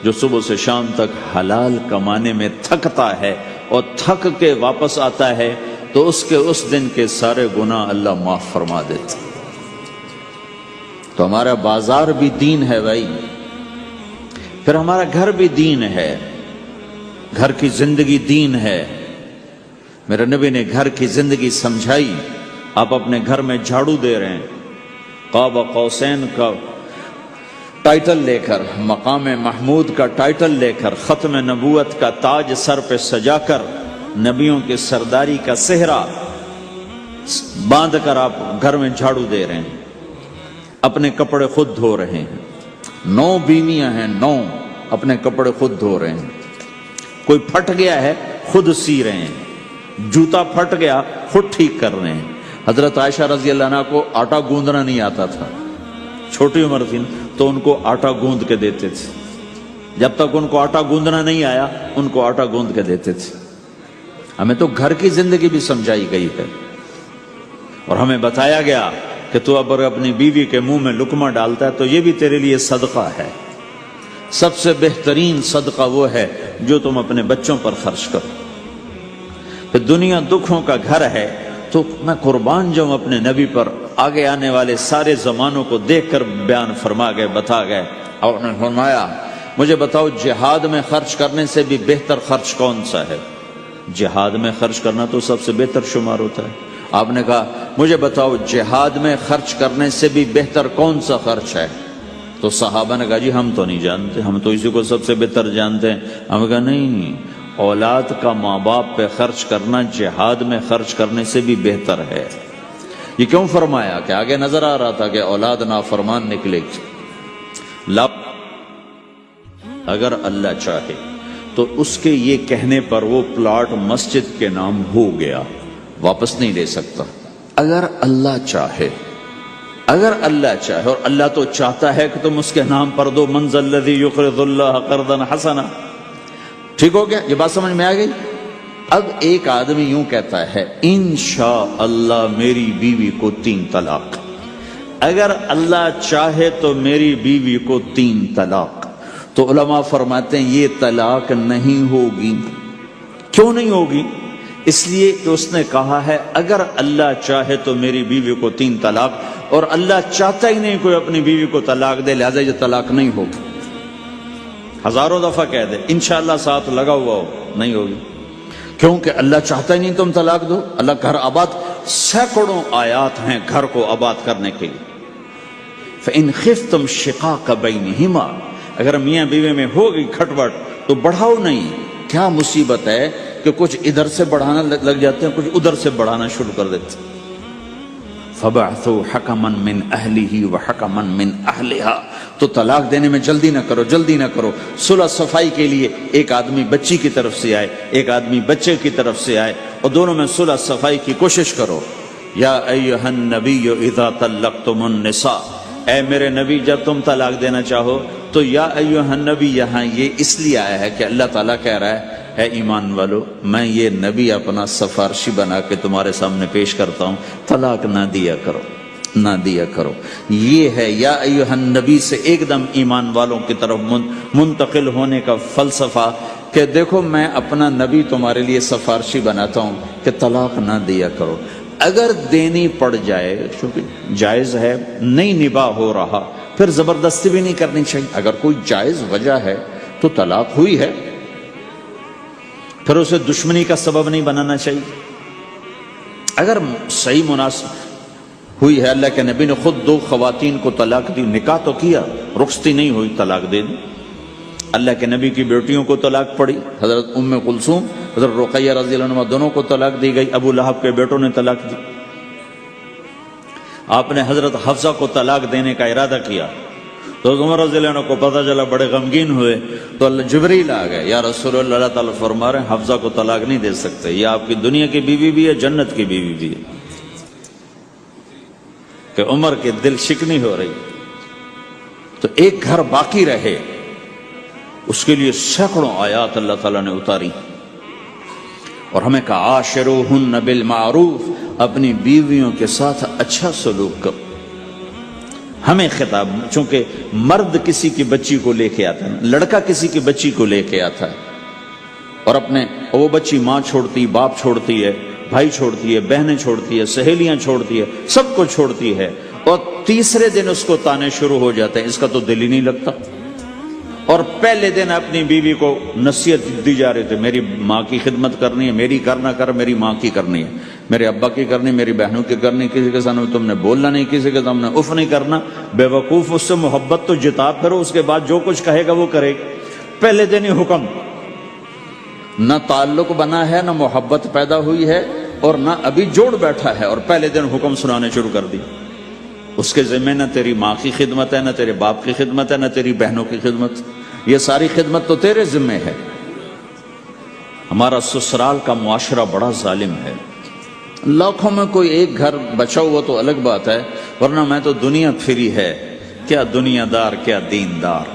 جو صبح سے شام تک حلال کمانے میں تھکتا ہے اور تھک کے واپس آتا ہے تو اس کے اس دن کے سارے گناہ اللہ معاف فرما دیتا۔ تو ہمارا بازار بھی دین ہے بھائی، پھر ہمارا گھر بھی دین ہے، گھر کی زندگی دین ہے۔ میرے نبی نے گھر کی زندگی سمجھائی۔ آپ اپنے گھر میں جھاڑو دے رہے ہیں، قاب قوسین کا ٹائٹل لے کر، مقام محمود کا ٹائٹل لے کر، ختم نبوت کا تاج سر پہ سجا کر، نبیوں کے سرداری کا صحرا باندھ کر آپ گھر میں جھاڑو دے رہے ہیں، اپنے کپڑے خود دھو رہے ہیں۔ 9 بیویاں ہیں، 9 اپنے کپڑے خود دھو رہے ہیں۔ کوئی پھٹ گیا ہے خود سی رہے ہیں، جوتا پھٹ گیا خود ٹھیک کر رہے ہیں۔ حضرت عائشہ رضی اللہ عنہ کو آٹا گوندنا نہیں آتا تھا، چھوٹی عمر تھی تو ان کو آٹا گوند کے دیتے تھے، جب تک ان کو آٹا گوندنا نہیں آیا ان کو آٹا گوند کے دیتے تھے۔ ہمیں تو گھر کی زندگی بھی سمجھائی گئی ہے، اور ہمیں بتایا گیا کہ تو اب اپنی بیوی کے منہ میں لقمہ ڈالتا ہے تو یہ بھی تیرے لیے صدقہ ہے۔ سب سے بہترین صدقہ وہ ہے جو تم اپنے بچوں پر خرچ کرو۔ پھر دنیا دکھوں کا گھر ہے تو میں قربان جاؤں اپنے نبی پر، آگے آنے والے سارے زمانوں کو دیکھ کر بیان فرما گئے، بتا گئے، اور انہوں نے فرمایا مجھے بتاؤ جہاد میں خرچ کرنے سے بھی بہتر خرچ کون سا ہے؟ جہاد میں خرچ کرنا تو سب سے بہتر شمار ہوتا ہے۔ آپ نے کہا مجھے بتاؤ جہاد میں خرچ کرنے سے بھی بہتر کون سا خرچ ہے؟ تو صحابہ نے کہا جی ہم تو نہیں جانتے، ہم تو اسی کو سب سے بہتر جانتے ہیں۔ ہم نے کہا نہیں، اولاد کا ماں باپ پہ خرچ کرنا جہاد میں خرچ کرنے سے بھی بہتر ہے۔ یہ کیوں فرمایا؟ کہ آگے نظر آ رہا تھا کہ اولاد نافرمان نکلے گی۔ اگر اللہ چاہے تو اس کے یہ کہنے پر وہ پلاٹ مسجد کے نام ہو گیا، واپس نہیں لے سکتا۔ اگر اللہ چاہے، اگر اللہ چاہے، اور اللہ تو چاہتا ہے کہ تم اس کے نام پر دو، من ذا الذی یقرض اللہ قرضا حسنا۔ ٹھیک ہو گیا؟ یہ بات سمجھ میں آ گئی؟ اب ایک آدمی یوں کہتا ہے انشاءاللہ میری بیوی کو 3 طلاق، اگر اللہ چاہے تو میری بیوی کو 3 طلاق، تو علماء فرماتے ہیں یہ طلاق نہیں ہوگی۔ کیوں نہیں ہوگی؟ اس لیے کہ اس نے کہا ہے اگر اللہ چاہے تو میری بیوی کو 3 طلاق، اور اللہ چاہتا ہی نہیں کوئی اپنی بیوی کو طلاق دے، لہذا یہ طلاق نہیں ہوگی۔ ہزاروں دفعہ کہہ دے انشاءاللہ ساتھ لگا ہوا ہو، نہیں ہوگی، کیونکہ اللہ چاہتا ہی نہیں تم طلاق دو۔ اللہ گھر آباد، سینکڑوں آیات ہیں گھر کو آباد کرنے کے لیے۔ فَإِنْ خِفْتُمْ شِقَاقَ بَيْنِهِمَا، اگر میاں بیوی میں ہوگی کھٹپٹ تو بڑھاؤ نہیں۔ کیا مصیبت ہے کہ کچھ ادھر سے بڑھانا لگ جاتے ہیں، کچھ ادھر سے بڑھانا شروع کر دیتے ہیں۔ فَبَعْثُوا حَكَمًا مِّنْ أَهْلِهِ وَحَكَمًا مِّنْ أَهْلِهَا، تو طلاق دینے میں جلدی نہ کرو، جلدی نہ کرو۔ صلح صفائی کے لیے ایک آدمی بچی کی طرف سے آئے، ایک آدمی بچے کی طرف سے آئے، اور دونوں میں صلح صفائی کی کوشش کرو۔ یا ایھا النبی اذا طلقتم النساء، اے میرے نبی جب تم طلاق دینا چاہو تو یا ایھا النبی یہاں یہ اس لیے آیا ہے کہ اللہ تعالیٰ کہہ رہا ہے اے ایمان والو، میں یہ نبی اپنا سفارشی بنا کے تمہارے سامنے پیش کرتا ہوں، طلاق نہ دیا کرو، نہ دیا کرو۔ یہ ہے یا ایھا النبی سے ایک دم ایمان والوں کی طرف منتقل ہونے کا فلسفہ کہ دیکھو میں اپنا نبی تمہارے لیے سفارشی بناتا ہوں کہ طلاق نہ دیا کرو۔ اگر دینی پڑ جائے، چونکہ جائز ہے، نہیں نباہ ہو رہا، پھر زبردستی بھی نہیں کرنی چاہیے۔ اگر کوئی جائز وجہ ہے تو طلاق ہوئی ہے، پھر اسے دشمنی کا سبب نہیں بنانا چاہیے۔ اگر صحیح مناسب ہوئی ہے، اللہ کے نبی نے خود 2 خواتین کو طلاق دی، نکاح تو کیا، رخصتی نہیں ہوئی، طلاق دے دی۔ اللہ کے نبی کی بیٹیوں کو طلاق پڑی، حضرت ام کلثوم، حضرت رقیہ رضی اللہ عنہ، دونوں کو طلاق دی گئی۔ ابو لہب کے بیٹوں نے طلاق دی۔ آپ نے حضرت حفصہ کو طلاق دینے کا ارادہ کیا تو عمر رضی اللہ عنہ کو پتہ چلا، بڑے غمگین ہوئے، تو اللہ جبریل آ گئے، یا رسول اللہ، اللہ تعالیٰ فرما رہے ہیں حفصہ کو طلاق نہیں دے سکتے، یہ آپ کی دنیا کی بیوی بھی ہے، جنت کی بیوی بھی ہے۔ کہ عمر کے دل شکنی ہو رہی، تو ایک گھر باقی رہے اس کے لیے سینکڑوں آیات اللہ تعالیٰ نے اتاری، اور ہمیں کہا عاشروہن بالمعروف، اپنی بیویوں کے ساتھ اچھا سلوک کرو۔ ہمیں خطاب، چونکہ مرد کسی کی بچی کو لے کے آتا ہے، لڑکا کسی کی بچی کو لے کے آتا ہے، اور وہ بچی ماں چھوڑتی، باپ چھوڑتی ہے، بھائی چھوڑتی ہے، بہنیں چھوڑتی ہے، سہیلیاں چھوڑتی ہے، سب کو چھوڑتی ہے، اور تیسرے دن اس کو تانے شروع ہو جاتے ہیں، اس کا تو دل ہی نہیں لگتا۔ اور پہلے دن اپنی بیوی کو نصیحت دی جا رہی تھی، میری ماں کی خدمت کرنی ہے، میری کرنا کر، میری ماں کی کرنی ہے، میرے ابا کی کرنی، میری بہنوں کی کرنی، کسی کے سامنے تم نے بولنا نہیں، کسی کے سامنے اف نہیں کرنا۔ بے وقوف، اس سے محبت تو جتا پھرو، اس کے بعد جو کچھ کہے گا وہ کرے گا۔ پہلے دن ہی حکم، نہ تعلق بنا ہے، نہ محبت پیدا ہوئی ہے، اور نہ ابھی جوڑ بیٹھا ہے، اور پہلے دن حکم سنانے شروع کر دی۔ اس کے ذمہ نہ تیری ماں کی خدمت ہے، نہ تیرے باپ کی خدمت ہے، نہ تیری بہنوں کی خدمت، یہ ساری خدمت تو تیرے ذمہ ہے۔ ہمارا سسرال کا معاشرہ بڑا ظالم ہے، لاکھوں میں کوئی ایک گھر بچا ہوا تو الگ بات ہے، ورنہ میں تو دنیا پھری ہے، کیا دنیا دار کیا دیندار،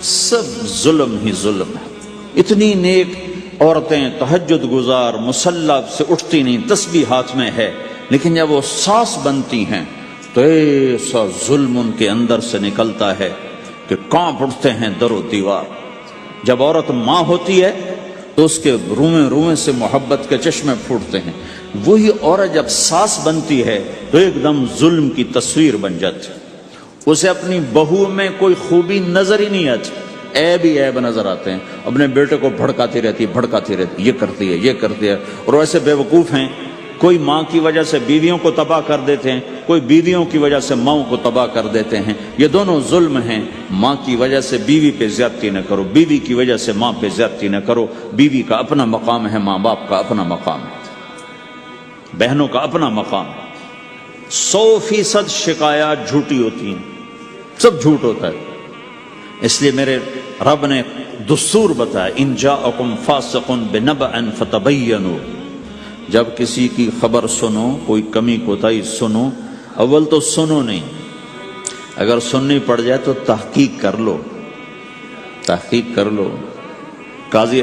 سب ظلم ہی ظلم ہے۔ اتنی نیک عورتیں تہجد گزار، مصلی سے اٹھتی نہیں، تسبیح ہاتھ میں ہے، لیکن جب وہ ساس بنتی ہیں تو ایسا ظلم ان کے اندر سے نکلتا ہے کہ کانپ اٹھتے ہیں در و دیوار۔ جب عورت ماں ہوتی ہے تو اس کے روئیں روئیں سے محبت کے چشمے پھوٹتے ہیں، وہی عورت جب ساس بنتی ہے تو ایک دم ظلم کی تصویر بن جاتی، اسے اپنی بہو میں کوئی خوبی نظر ہی نہیں آتی، عیب ہی عیب نظر آتے ہیں، اپنے بیٹے کو بھڑکاتی رہتی، یہ کرتی ہے، یہ کرتی ہے۔ اور ایسے بے وقوف ہیں، کوئی ماں کی وجہ سے بیویوں کو تباہ کر دیتے ہیں، کوئی بیویوں کی وجہ سے ماؤں کو تباہ کر دیتے ہیں۔ یہ دونوں ظلم ہیں۔ ماں کی وجہ سے بیوی پہ زیادتی نہ کرو، بیوی کی وجہ سے ماں پہ زیادتی نہ کرو۔ بیوی کا اپنا مقام ہے، ماں باپ کا اپنا مقام ہے، بہنوں کا اپنا مقام ہے۔ 100% شکایات جھوٹی ہوتی ہیں، سب جھوٹ ہوتا ہے۔ اس لیے میرے رب نے دستور بتایا، ان جاءکم فاسق بنبأ فتبینوا، جب کسی کی خبر سنو، کوئی کمی کوتاہی سنو، اول تو سنو نہیں، اگر سننی پڑ جائے تو تحقیق کر لو، تحقیق کر لو۔ قاضی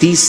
30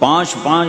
5-5